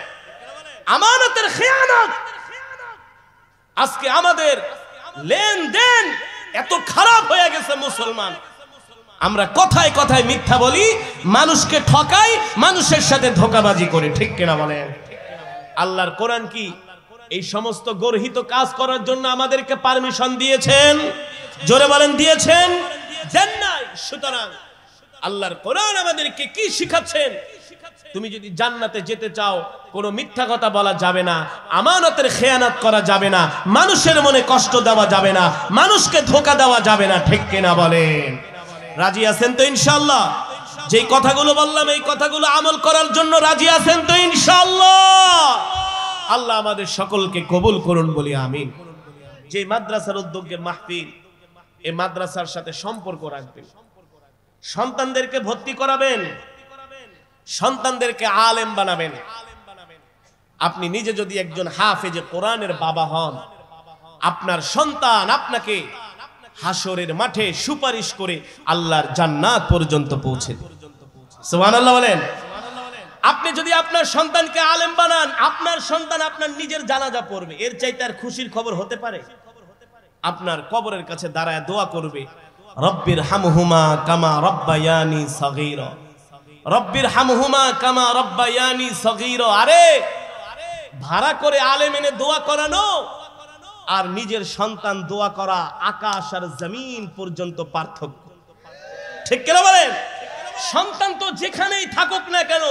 আমানতের খেয়ানত। আজকে আমাদের লেনদেন এত খারাপ হয়ে গেছে, মুসলমান আমরা কথায় কথায় মিথ্যা বলি, মানুষকে ঠকাই, মানুষের সাথে ধোঁকাবাজি করি, ঠিক কিনা বলেন? আল্লাহর কোরআন কি এই সমস্ত গর্হিত কাজ করার জন্য আমাদেরকে পারমিশন দিয়েছেন? জোরে বলেন, দিয়েছেন? দেন নাই। সুতরাং আল্লাহর কোরআন আমাদেরকে কি শিখাচ্ছেন? তুমি যদি জান্নাতে যেতে চাও, কোনো মিথ্যা কথা বলা যাবে না, আমানতের খেয়ানত করা যাবে না, মানুষের মনে কষ্ট দেওয়া যাবে না, মানুষকে ধোঁকা দেওয়া যাবে না, ঠিক কিনা বলেন? রাজি আছেন তো ইনশাআল্লাহ? যেই কথাগুলো বললাম এই কথাগুলো আমল করার জন্য রাজি আছেন তো ইনশাআল্লাহ? আল্লাহ আমাদের সকলকে কবুল করুন বলি আমিন। যে মাদ্রাসার উদ্যোগের মাহফিল, এই মাদ্রাসার সাথে সম্পর্ক রাখবেন, সন্তানদেরকে ভর্তি করাবেন, সন্তানদেরকে আলেম বানাবেন। আপনি নিজে যদি একজন হাফেজে কোরআনের বাবা হন, আপনার সন্তান আপনাকে হাসরের মাঠে সুপারিশ করে আল্লাহর জান্নাত পর্যন্ত পৌঁছে দেবে। সুবহানাল্লাহ বলেন। আপনি যদি আপনার সন্তানকে আলেম বানান, আপনার সন্তান আপনার নিজের জানাজা পড়বে, এর চাইতে আর খুশির খবর হতে পারে? আপনার কবরের কাছে দাঁড়ায় দোয়া করবে, রব্বির হামহুমা কামা রব্বায়ানি সগীরা, রব্বির হামহুমা কামা রব্বায়ানি সগীরা। আরে ভাড়া করে আলেম এনে দোয়া করানো আর নিজের সন্তান দোয়া করা, আকাশ আর জমিন পর্যন্ত পার্থক্য, ঠিক কিনা বলেন? সন্তান তো যেখানেই থাকুক না কেন,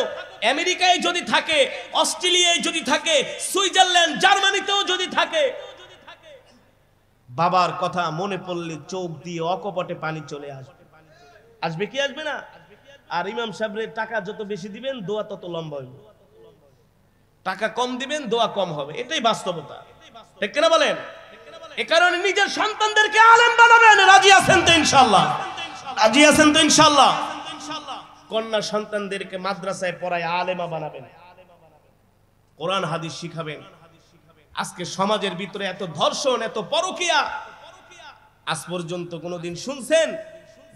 আমেরিকায় যদি থাকে, অস্ট্রেলিয়ায় যদি থাকে, সুইজারল্যান্ড জার্মানিতেও যদি থাকে, বাবার কথা মনে পড়লে চোখ দিয়ে অকপটে পানি চলে আসবে। আসবে কি আসবে না? আর ইমাম সাহেবের টাকা যত বেশি দিবেন দোয়া তত লম্বা হবে, টাকা কম দিবেন দোয়া কম হবে, এটাই বাস্তবতা, ঠিক কিনা বলেন? এ কারণে নিজের সন্তানদেরকে আলেম বানাবেন। রাজি আছেন তো ইনশাআল্লাহ? রাজি আছেন তো ইনশাআল্লাহ? কন্যা সন্তানদেরকে মাদ্রাসায় পড়ায় আলেমা বানাবেন, কোরআন হাদিস শিখাবেন। আজকে সমাজের ভিতরে এত ধর্ষণ, এত পরকীয়া, আজ পর্যন্ত কোনোদিন শুনছেন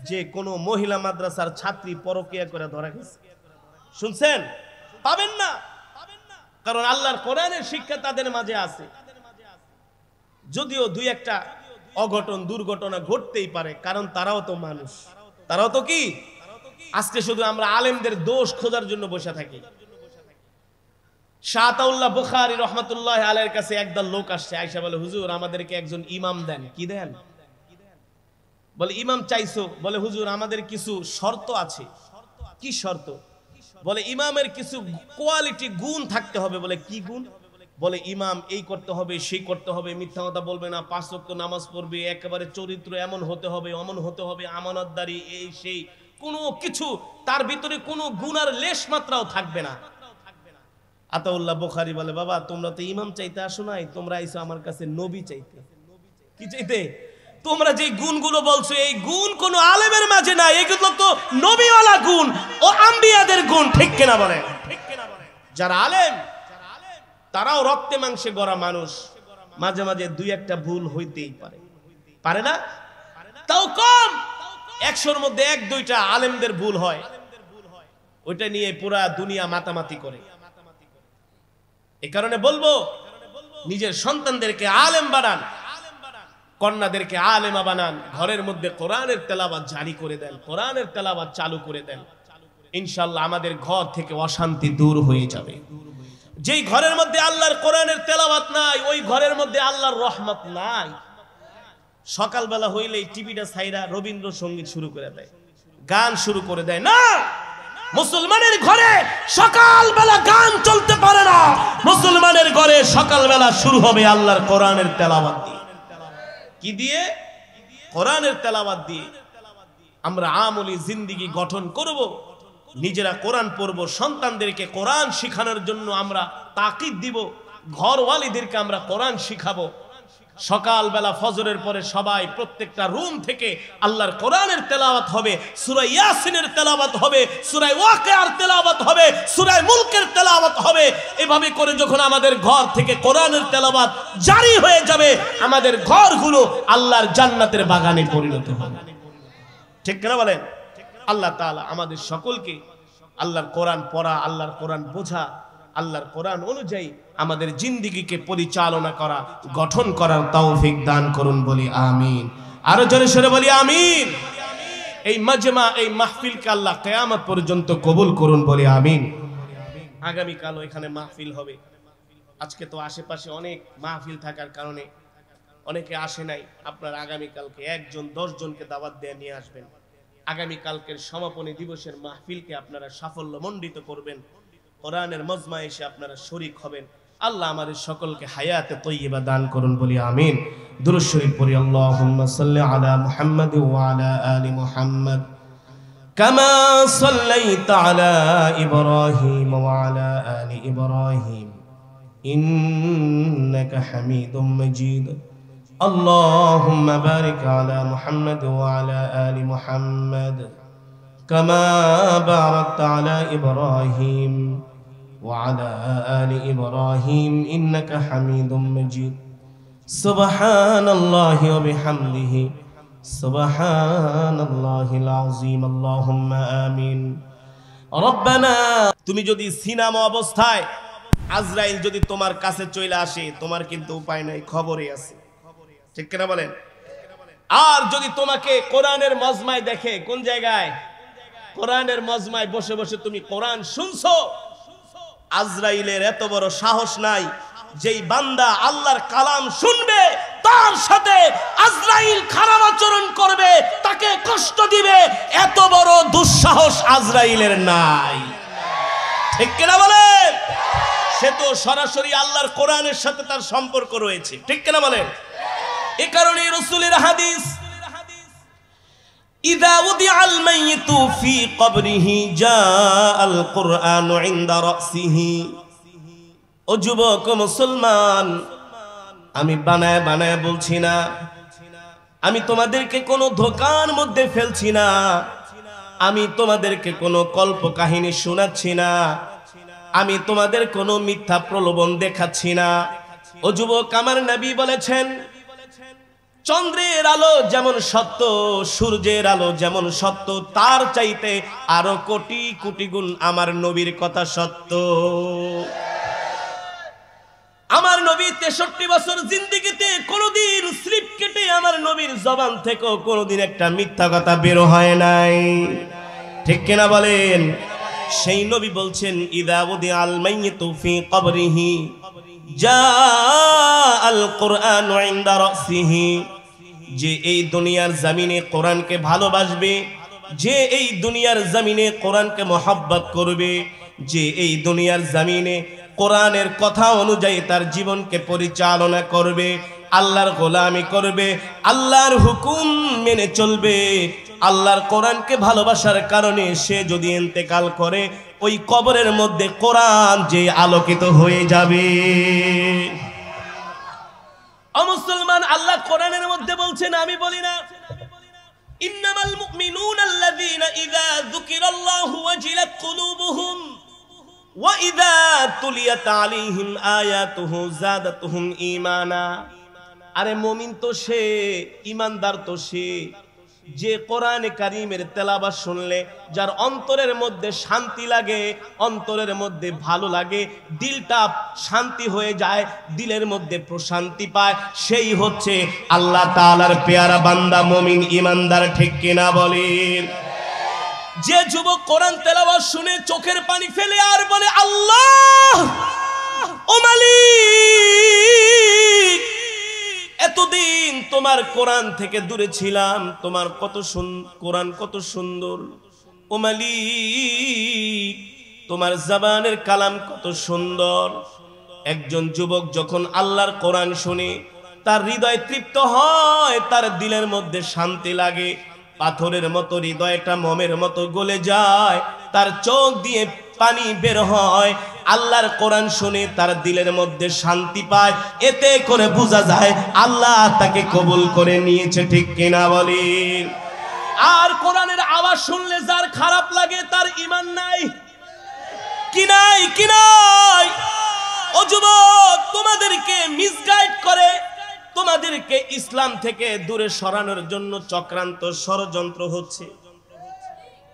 যে কোনো মহিলা মাদ্রাসার ছাত্রী পরকীয়া করে ধরা গেছে? শুনছেন? পাবেন না। কারণ আল্লাহর কোরআনের শিক্ষা তাদের মাঝে আছে। যদিও দুই একটা অঘটন দুর্ঘটনা ঘটতেই পারে, কারণ তারাও তো মানুষ, তারাও তো কি? আজকে শুধু আমরা আলেমদের দোষ খোঁজার জন্য বসে থাকি। শাহ আতাউল্লাহ বুখারী রহমাতুল্লাহ আলাইহির কাছে একদল লোক আসছে, আয়েশা বলে, হুজুর আমাদেরকে একজন ইমাম দেন। কি দেন? বলে ইমাম চাইছো? বলে হুজুর আমাদের কিছু শর্ত আছে। কি শর্ত? বলে ইমামের কিছু কোয়ালিটি, গুণ থাকতে হবে। বলে কি গুণ? বলে ইমাম এই করতে হবে, সেই করতে হবে, মিথ্যা কথা বলবে না, 5 ওয়াক্ত নামাজ পড়বে, একেবারে চরিত্র এমন হতে হবে, অমন হতে হবে, আমানতদারি, এই সেই, কোনো কিছু তার ভিতরে কোনো গুনার লেশ মাত্রাও থাকবে না। আতাউল্লাহ বুখারী বলে, বাবা তোমরা তো ইমাম চাইতে আসো নাই, তোমরা আইছো আমার কাছে নবী চাইতে। কি চাইতে? তোমরা যে গুণগুলো বলছো এই গুণ কোন আলেমের মাঝে নাই, এগুলো তো নবীওয়ালা গুণ ও আম্বিয়াদের গুণ, ঠিক কিনা বলেন? যারা আলেম তারাও রক্তে মাংসে গড়া মানুষ, মাঝে মাঝে দুই একটা ভুল হইতেই পারে, পারে না? তাও কম, 100-র মধ্যে 1-2টা আলেমদের ভুল হয়, ওইটা নিয়ে পুরা দুনিয়া মাতামাতি করে। এই কারণে বলবো, নিজের সন্তানদেরকে আলেম বানান, কন্যাদেরকে আলেমা বানান, ঘরের মধ্যে কোরআনের তেলাওয়াত জারি করে দেন, কোরআনের তেলাওয়াত চালু করে দেন। ইনশাআল্লাহ আমাদের ঘর থেকে অশান্তি দূর হয়ে যাবে। যেই ঘরের মধ্যে আল্লাহর কোরআনের তেলাওয়াত নাই, ওই ঘরের মধ্যে আল্লাহর রহমত নাই। সকালবেলা হইলেই টিভিটা ছাইরা রবীন্দ্রসঙ্গীত শুরু করে দেয়, গান শুরু করে দেয়। না, মুসলমানের ঘরে সকালবেলা গান চলতে পারে না। মুসলমানের ঘরে সকালবেলা শুরু হবে আল্লাহর কোরআনের তেলাওয়াত দিয়ে। কি দিয়ে? কোরআনের তেলাওয়াত দিয়ে। আমরা আমলি জিন্দেগি গঠন করব, নিজেরা কোরআন পড়ব, সন্তানদেরকে কোরআন শিখানোর জন্য আমরা তাকিদ দিব, ঘরওয়ালিদেরকে আমরা কোরআন শিখাবো। সকালবেলা ফজরের পরে সবাই প্রত্যেকটা রুম থেকে আল্লাহর কোরআনের তেলাওয়াত হবে, সূরা ইয়াসিনের তেলাওয়াত হবে, সূরা ওয়াকিয়ার তেলাওয়াত হবে, সূরা মুলকের তেলাওয়াত হবে। এভাবে করে যখন আমাদের ঘর থেকে কোরআনের তেলাওয়াত জারি হয়ে যাবে, আমাদের ঘরগুলো আল্লাহর জান্নাতের বাগানে পরিণত হবে, ঠিক কিনা বলেন? আল্লাহ তাআলা আমাদের সকলকে আল্লাহর কোরআন পড়া, আল্লাহর কোরআন বোঝা, আল্লাহর কোরআন অনুযায়ী আমাদের জিন্দেগিকে পরিচালনা করা, গঠন করার তৌফিক দান করুন বলি আমিন। আরো জোরে সরে বলি আমিন। এই মাজমা, এই মাহফিলকে আল্লাহ কিয়ামত পর্যন্ত কবুল করুন বলি আমিন। আগামীকালও এখানে মাহফিল হবে। আজকে তো আশেপাশে অনেক মাহফিল থাকার কারণে অনেকে আসে নাই। আপনারা আগামীকালকে 1 জন 10 জনকে দাওয়াত দিয়ে নিয়ে আসবেন। আগামীকালকের সমাপনী দিবসের মাহফিলকে আপনারা সাফল্যমণ্ডিত করবেন। কোরআনের মজমা এসে আপনারা শরীক হবেন। আল্লাহ আমাদের সকলকে হায়াতে তয়্যিবা দান করুন বলি আমিন। দুরূদ শরীফ পড়ি। আল্লাহুম্মা সাল্লি আলা মুহাম্মাদ ওয়া আলা আলি মুহাম্মাদ কামা সাল্লাইতা আলা ইব্রাহিম ওয়া আলা আলি ইব্রাহিম ইন্নাকা হামিদুম মাজিদ। اللهم بارك على محمد وعلى آل محمد كما باركت على إبراهيم وعلى آل إبراهيم إنك حميد مجيد سبحان الله وبحمده سبحان الله العظيم اللهم آمين ربنا তুমি যদি সিনামা অবস্থায় আজরাইল যদি তোমার কাছে চলে আসে, তোমার কিন্তু উপায় নাই, খবরে আছে, ঠিক কিনা বলেন? আর যদি তোমাকে কোরআনের মজমায় দেখে, কোন জায়গায়? কোরআনের মজমায় বসে বসে তুমি কোরআন শুনছো, আজরাইলের এত বড় সাহস নাই যেই বান্দা আল্লাহর কালাম শুনবে তার সাথে আজরাইল খারাপ আচরণ করবে, তাকে কষ্ট দিবে, এত বড় দুঃসাহস আজরাইলের নাই, ঠিক কিনা বলেন? সে তো সরাসরি আল্লাহর কোরআনের সাথে তার সম্পর্ক রয়েছে, ঠিক কিনা বলেন? এ কারণে রাসূলের হাদিস, ইযা উদিআল মাইয়িতু ফি কবরিহি জাআল কুরআনু ইনদা রাসিহি। ও যুবক মুসলমান, আমি বানায় বানায় বলছি না, আমি তোমাদেরকে কোনো ধোঁকার মধ্যে ফেলছি না, আমি তোমাদেরকে কোনো কল্প কাহিনী শোনাচ্ছি না, আমি তোমাদের কোনো মিথ্যা প্রলোভন দেখাচ্ছি না। ও যুবক, আমার নবী বলেছেন, চন্দ্রের আলো যেমন সত্য, সূর্যের আলো যেমন সত্য, তার চাইতে আরো কোটি কোটি গুণ আমার নবীর কথা সত্য। আমার নবী 63 বছর জিন্দেগিতে কোনোদিন স্লিপ কেটে আমার নবীর জবান থেকে কোনোদিন একটা মিথ্যা কথা বের হয় নাই, ঠিক কিনা বলেন? সেই নবী বলছেন, ইযা উদিআল মাইয়িতু ফি কবরিহি জাআল কুরআনু ইনদা রাসিহি। যে এই দুনিয়ার জমিনে কোরআনকে ভালোবাসবে, যে এই দুনিয়ার জমিনে কোরআনকে মহব্বত করবে, যে এই দুনিয়ার জমিনে কোরআনের কথা অনুযায়ী তার জীবনকে পরিচালনা করবে, আল্লাহর গোলামি করবে, আল্লাহর হুকুম মেনে চলবে, আল্লাহর কোরআনকে ভালোবাসার কারণে সে যদি ইন্তেকাল করে, ওই কবরের মধ্যে কোরআন যে আলোকিত হয়ে যাবে। ও মুসলমান, আল্লাহ কোরআনের মধ্যে বলছেন, আমি বলি না, ইন্নামাল মুমিনুনা আল্লাযীনা ইযা যুকিরাল্লাহু ওয়াজিলাত কুলুবুহুম ওয়া ইযা তুলিয়াত আলাইহিম আয়াতুহু যাদাতুহুম ঈমানা। আরে মুমিন তো সে, ঈমানদার তো সে, যে কোরআনে কারীমের তেলাওয়াত শুনলে যার অন্তরের মধ্যে শান্তি লাগে, অন্তরের মধ্যে ভালো লাগে, দিলটা শান্তি হয়ে যায়, দিলের মধ্যে প্রশান্তি পায়, সেই হচ্ছে আল্লাহ তাআলার পেয়ারা বান্দা মুমিন ঈমানদার, ঠিক কিনা বলেন? যে যুবক কোরআন তেলাওয়াত শুনে চোখের পানি ফেলে আর বলে, আল্লাহ ও মালিক, এতদিন তোমার কোরআন থেকে দূরে ছিলাম, তোমার কোরআন কত সুন্দর, ও মালিক তোমার জবানের কালাম কত সুন্দর। একজন যুবক যখন আল্লাহর কোরআন শুনে তার হৃদয় তৃপ্ত হয়, তার দিলের মধ্যে শান্তি লাগে, পাথরের মতো হৃদয়টা মোমের মতো গলে যায়, তার চোখ দিয়ে পানি বের হয়, আল্লাহর কোরআন শুনে তার দিলের মধ্যে শান্তি পায়, এতে করে বোঝা যায় আল্লাহ তাকে কবুল করে নিয়েছে, ঠিক কিনা বলেন? আর কোরআনের আওয়াজ শুনলে যার খারাপ লাগে তার ঈমান নাই, কি নাই, কি নাই? ও যুবক, তোমাদেরকে মিসগাইড করে, তোমাদেরকে ইসলাম থেকে দূরে সরানোর জন্য চক্রান্ত ষড়যন্ত্র হচ্ছে,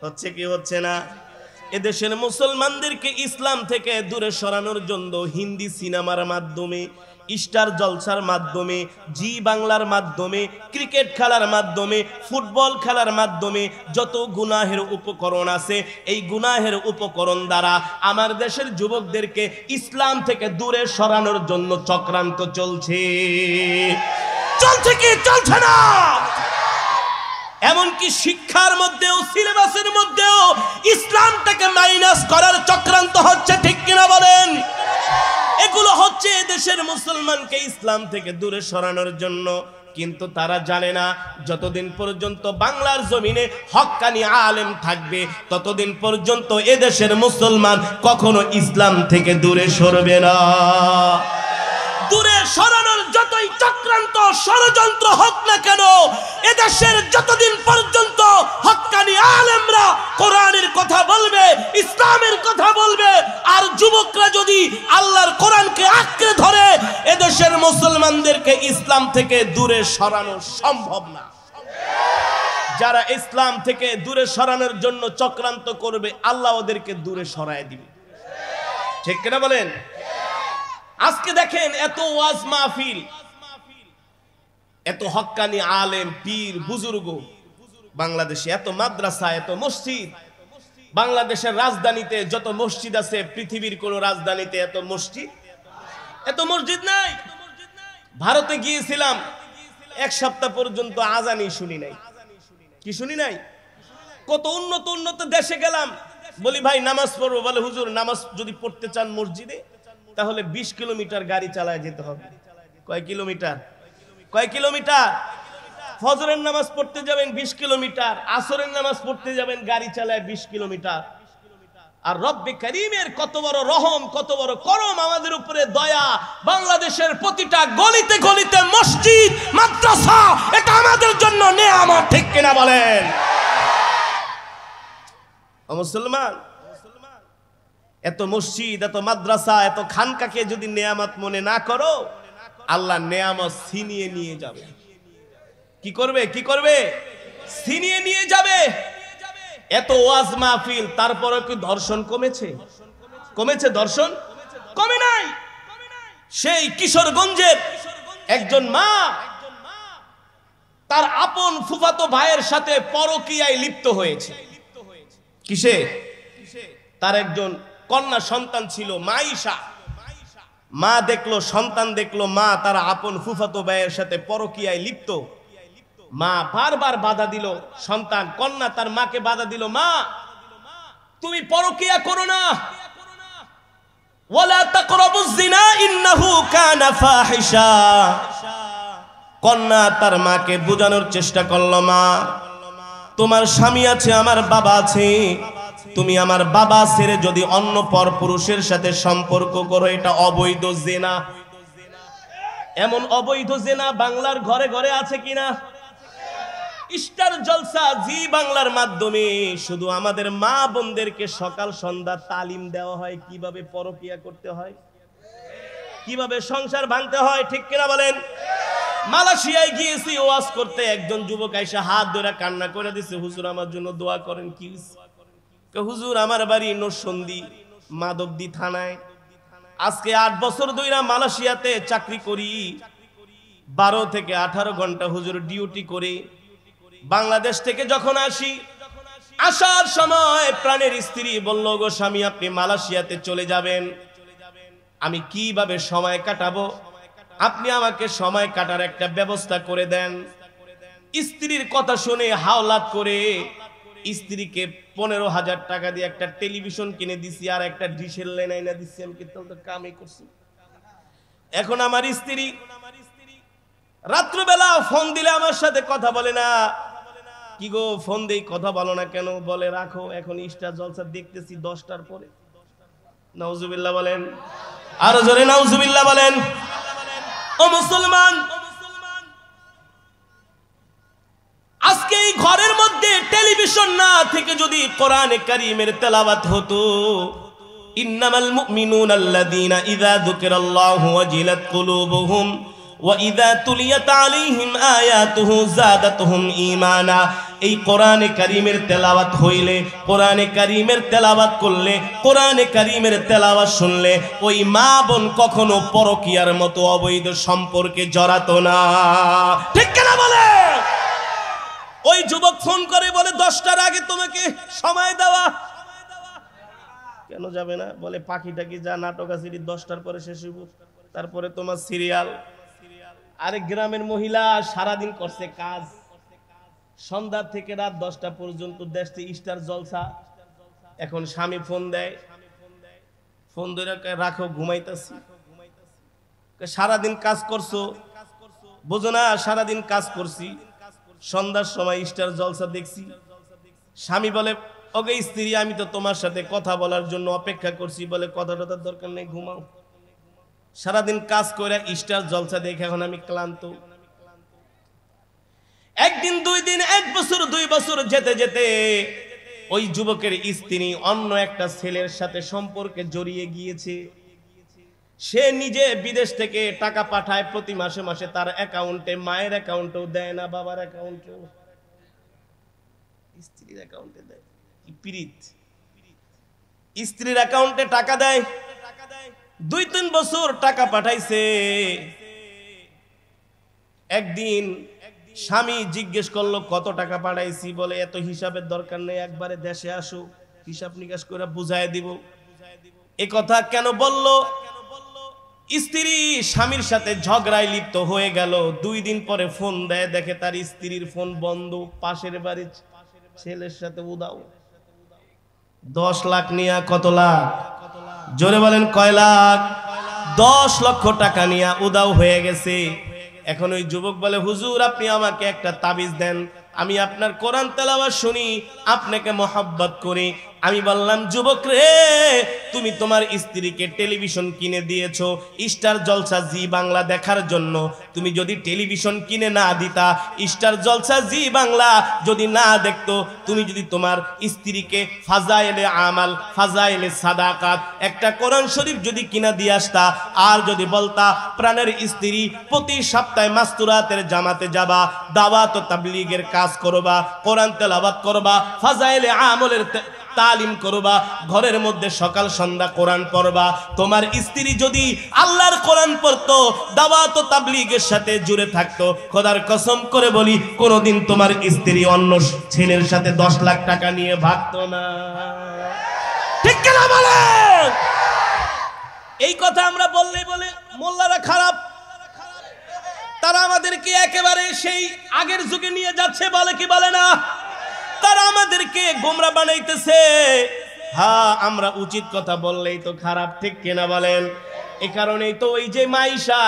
হচ্ছে কি হচ্ছে না? এদেশের মুসলমানদেরকে ইসলাম থেকে দূরে সরানোর জন্য হিন্দি সিনেমার মাধ্যমে, স্টার জলসার মাধ্যমে, জি বাংলার মাধ্যমে, ক্রিকেট খেলার মাধ্যমে, ফুটবল খেলার মাধ্যমে যত গুনাহের উপকরণ আছে, এই গুনাহের উপকরণ দ্বারা আমার দেশের যুবকদেরকে ইসলাম থেকে দূরে সরানোর জন্য চক্রান্ত চলছে। চলছে কি চলছে না? এমনকি শিক্ষার মধ্যেও, সিলেবাসের মধ্যেও ইসলামটাকে মাইনাস করার চক্রান্ত হচ্ছে, ঠিক কিনা বলেন? এগুলো হচ্ছে দেশের মুসলমানকে ইসলাম থেকে দূরে সরানোর জন্য। কিন্তু তারা জানে না যতদিন পর্যন্ত বাংলার জমিনে হক্কানি আলেম থাকবে ততদিন পর্যন্ত এদেশের মুসলমান কখনো ইসলাম থেকে দূরে সরবে না। দূরে সরানোর যতই চক্রান্ত ষড়যন্ত্র হোক না কেন, এদেশের যতদিন পর্যন্ত হক্কানি আলেমরা কোরআনের কথা বলবে, ইসলামের কথা বলবে, আর যুবকরা যদি আল্লাহর কোরআনকে আঁকড়ে ধরে, এদেশের মুসলমানদেরকে ইসলাম থেকে দূরে সরানো সম্ভব না। যারা ইসলাম থেকে দূরে সরানোর জন্য চক্রান্ত করবে, আল্লাহ ওদেরকে দূরে সরায় দিবে, ঠিক কিনা বলেন? আজকে দেখেন এত ওয়াজ মাহফিল, এত হক্কানি আলেম, পীর, বুজুর্গ, বাংলাদেশে এত মাদ্রাসা, এত মসজিদ। বাংলাদেশের রাজধানীতে যত মসজিদ আছে, পৃথিবীর কোন রাজধানীতে এত মসজিদ নাই। ভারতে গিয়েছিলাম, এক সপ্তাহ পর্যন্ত আজানই শুনি নাই। কি শুনি নাই? কত উন্নত উন্নত দেশে গেলাম, বলি ভাই নামাজ পড়বো, বলে হুজুর নামাজ যদি পড়তে চান মসজিদে তাহলে 20 কিলোমিটার গাড়ি চালায় যেতে হবে। কয় কিলোমিটার? ফজরের নামাজ পড়তে যাবেন 20 কিলোমিটার, আসরের নামাজ পড়তে যাবেন গাড়ি চালায় 20 কিলোমিটার। আর রব্বে কারীমের কত বড় রহম, কত বড় করম আমাদের উপরে, দয়া। বাংলাদেশের প্রতিটা গলিতে গলিতে মসজিদ, মাদ্রাসা, এটা আমাদের জন্য নেয়ামত, ঠিক কিনা বলেন? ও মুসলমান, এত মসজিদ, এত মাদ্রাসা, এত খানকাকে যদি নেয়ামত মনে না করো, আল্লাহ নেয়ামত ছিনিয়ে নিয়ে যাবে। কি করবে? ছিনিয়ে নিয়ে যাবে। এত ওয়াজ মাহফিল, তারপরে কি ধর্ষণ কমেছে? ধর্ষণ কমে নাই। সেই কিশোরগঞ্জের একজন মা তার আপন ফুফাতো ভাইয়ের সাথে পরকীয়ায় লিপ্ত হয়েছে। কিসে? তার একজন কন্যা সন্তান ছিল, মাইশা। মা দেখলো, সন্তান দেখলো মা তার আপন ফুফাতো ভাইয়ের সাথে পরকীয়ায় লিপ্ত। মা বারবার বাধা দিল, সন্তান কন্যা তার মাকে বাধা দিল, মা তুমি পরকীয়া করো না, ওয়ালা তাকরাবুজ জিনা ইন্নাহু কানা ফাহিশা। কন্যা তার মাকে বোঝানোর চেষ্টা করলো, মা তোমার স্বামী আছে, আমার বাবা আছে, তুমি আমার বাবা ছেড়ে যদি অন্য পরপুরুষের সাথে সম্পর্ক করো, এটা অবৈধ জিনা। এমন অবৈধ জিনা বাংলার ঘরে ঘরে আছে কিনা? স্টার জলসা, জি বাংলার মাধ্যমে শুধু আমাদের মা বোনদেরকে সকাল সন্ধ্যা তালিম দেওয়া হয় কিভাবে পরকীয়া করতে হয়, কিভাবে সংসার ভাঙতে হয়, ঠিক কিনা বলেন? মালয়েশিয়ায় গিয়েছি ওয়াজ করতে, একজন যুবক আইসা হাত ধরে কান্না করে দিছে, হুজুর আমার জন্য দোয়া করেন। কি হুজুর, আমার বাড়ি নরসন্দী মাধবদী থানায়, আজকে 8 বছর ধরে মালয়েশিয়াতে চাকরি করি, 12 থেকে 18 ঘন্টা হুজুর ডিউটি করে বাংলাদেশ থেকে যখন আসি, আসার সময় প্রাণের স্ত্রী বলল, গো স্বামী আপনি মালয়েশিয়াতে চলে যাবেন, আমি কিভাবে সময় কাটাবো, আপনি আমাকে সময় কাটার একটা ব্যবস্থা করে দেন। স্ত্রীর কথা শুনে হাওলাত করে স্ত্রীকে 15,000 টাকা দিয়ে একটা টেলিভিশন কিনে দিছি, আর একটা ডিশের লাইন আইনা দিচ্ছি। আমি কিন্তু কামই করছি। এখন আমার স্ত্রী রাত্রবেলা ফোন দিলে আমার সাথে কথা বলে না। কি গো, ফোন দেই কথা বলো না কেন? বলে রাখো, এখন স্টার জলসা দেখতেছি 10টার পরে। নাউজুবিল্লাহ বলেন, আরো জোরে নাউজুবিল্লাহ বলেন। ও মুসলমান, আজকে এই ঘরের মধ্যে টেলিভিশন না থেকে যদি কোরআনে কারীমের তেলাওয়াত হতো, ইন্নামাল মুমিনুনা আল্লাযীনা ইযা যুকিরাল্লাহু ওয়াজিলাত কুলুবুহুম وَإِذَا تُلِيَتْ عَلَيْهِمْ آيَاتُهُ زَادَتْهُمْ ঈমানা। এই কোরআনে কারীমের তেলাওয়াত হইলে, কোরআনে কারীমের তেলাওয়াত করলে, কোরআনে কারীমের তেলাওয়াত শুনলে ওই মা বোন কখনো পরকীয়ার মতো অবৈধ সম্পর্কে জড়াতো না। ঠিক কিনা বলে? ওই যুবক ফোন করে বলে 10টার আগে তোমাকে সময় দেওয়া। কেন যাবে না? বলে পাখিটাকি যা নাটক আছে 10টার পরে শেষ হইব, তারপরে তোমার সিরিয়াল। আরে গ্রামের মহিলা সারাদিন করছে কাজ, সন্ধ্যা থেকে রাত 10টা পর্যন্ত দেশে স্টার জলসা। এখন স্বামী ফোন দেয়, ফোন ধরে রাখো ঘুমাইতেছি। সারাদিন কাজ করছো, বুঝো না সারাদিন কাজ করছি, সন্ধ্যার সময় স্টার জলসা দেখছি। স্বামী বলে ওকে স্ত্রী আমি তো তোমার সাথে কথা বলার জন্য অপেক্ষা করছি। বলে কথাটা তার দরকার নেই, ঘুমাও। সারাদিন কাজ করে স্টার জলসা দেখে এখন আমি ক্লান্ত। একদিন, 2 দিন, 1 বছর, 2 বছর যেতে যেতে ওই যুবকের স্ত্রী অন্য একটা ছেলের সাথে সম্পর্কে জড়িয়ে গিয়েছে। সে নিজে বিদেশ থেকে টাকা পাঠায় প্রতি মাসে মাসে তার অ্যাকাউন্টে, মায়ের অ্যাকাউন্টেও দেয় না, বাবার অ্যাকাউন্টেও, স্ত্রীর অ্যাকাউন্টে দেয়। কি পিরিত! স্ত্রীর অ্যাকাউন্টে টাকা দেয়। 2-3 বছর টাকা পাঠাইছে। একদিন স্বামী জিজ্ঞেস করলো কত টাকা পাঠাইছি। বলে এত হিসাবের দরকার নেই, একবারে দেশে আসো, হিসাব নিকাশ করে বুঝাই দিব। এ কথা কেন বলল? স্ত্রী স্বামীর সাথে ঝগড়ায় লিপ্ত হয়ে গেল। 2 দিন পরে ফোন দেয়, দেখে তার স্ত্রীর ফোন বন্ধ, পাশের বাড়ির ছেলের সাথে উদাও। 10 লাখ নিয়া, কত লাখ? জোরে বলেন কয় লাখ? 10 লক্ষ টাকা নিয়া উদাও হয়ে গেছে। এখন ওই যুবক বলে হুজুর আপনি আমাকে একটা তাবিজ দেন, আমি আপনার কোরআন তেলাওয়াত শুনি, আপনাকে মহব্বত করি। আমি বললাম যুবক রে, তুমি তোমার স্ত্রীকে টেলিভিশন কিনে দিয়েছো স্টার জলসা জি বাংলা দেখার জন্য। তুমি যদি টেলিভিশন কিনে না দিতা, স্টার জলসা জি বাংলা যদি না দেখতো, তুমি যদি তোমার স্ত্রীকে ফাজাইলে আমাল, ফাজাইলে সাদাকাত একটা কোরআন শরীফ যদি কিনা দিয়ে আসতা, আর যদি বলতা প্রাণের স্ত্রী প্রতি সপ্তাহে মাস্তুরাতের জামাতে যাবা, দাওয়াত ও তাবলীগের কাজ করবা, কোরআন তেলাওয়াত করবা, ফাজাইলে আমলের তালিম করবা, ঘরের মধ্যে সকাল সন্ধ্যা কোরআন পড়বা, তোমার স্ত্রী যদি আল্লাহর কোরআন পড়তো, দাওয়াত ও তাবলীগের সাথে জুড়ে থাকতো, খোদার কসম করে বলি কোনোদিন তোমার স্ত্রী অন্য ছেলের সাথে 10 লাখ টাকা নিয়ে ভাগতো না। ঠিক কিনা বলেন? এই কথা আমরা বললেই বলে মোল্লারা খারাপ, তারা আমাদেরকে একেবারে সেই আগের যুগে নিয়ে যাচ্ছে, বলে কি বলে না? তারা আমাদেরকে গোমরা বানাইতেছে। হ্যাঁ, আমরা উচিত কথা বললেই তো খারাপ। ঠিক কিনা বলেন? এই কারণেই তো ওই যে মাইশা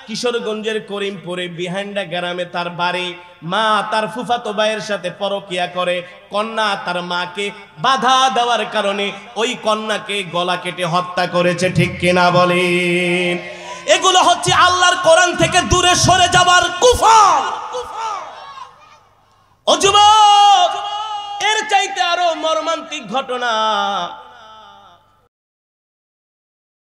কিশোরগঞ্জের করিমপুরে বিহান্ডা গ্রামে তার বাড়ি, মা তার ফুফাতো ভাইয়ের সাথে পরকিয়া করে, কন্যা তার মাকে বাধা দেওয়ার কারণে ওই কন্যাকে গলা কেটে হত্যা করেছে। ঠিক কিনা বলেন? এগুলো হচ্ছে আল্লাহর কোরআন থেকে দূরে সরে যাবার কুফর। ও যুবক, এর চাইতে আরো মর্মান্তিক ঘটনা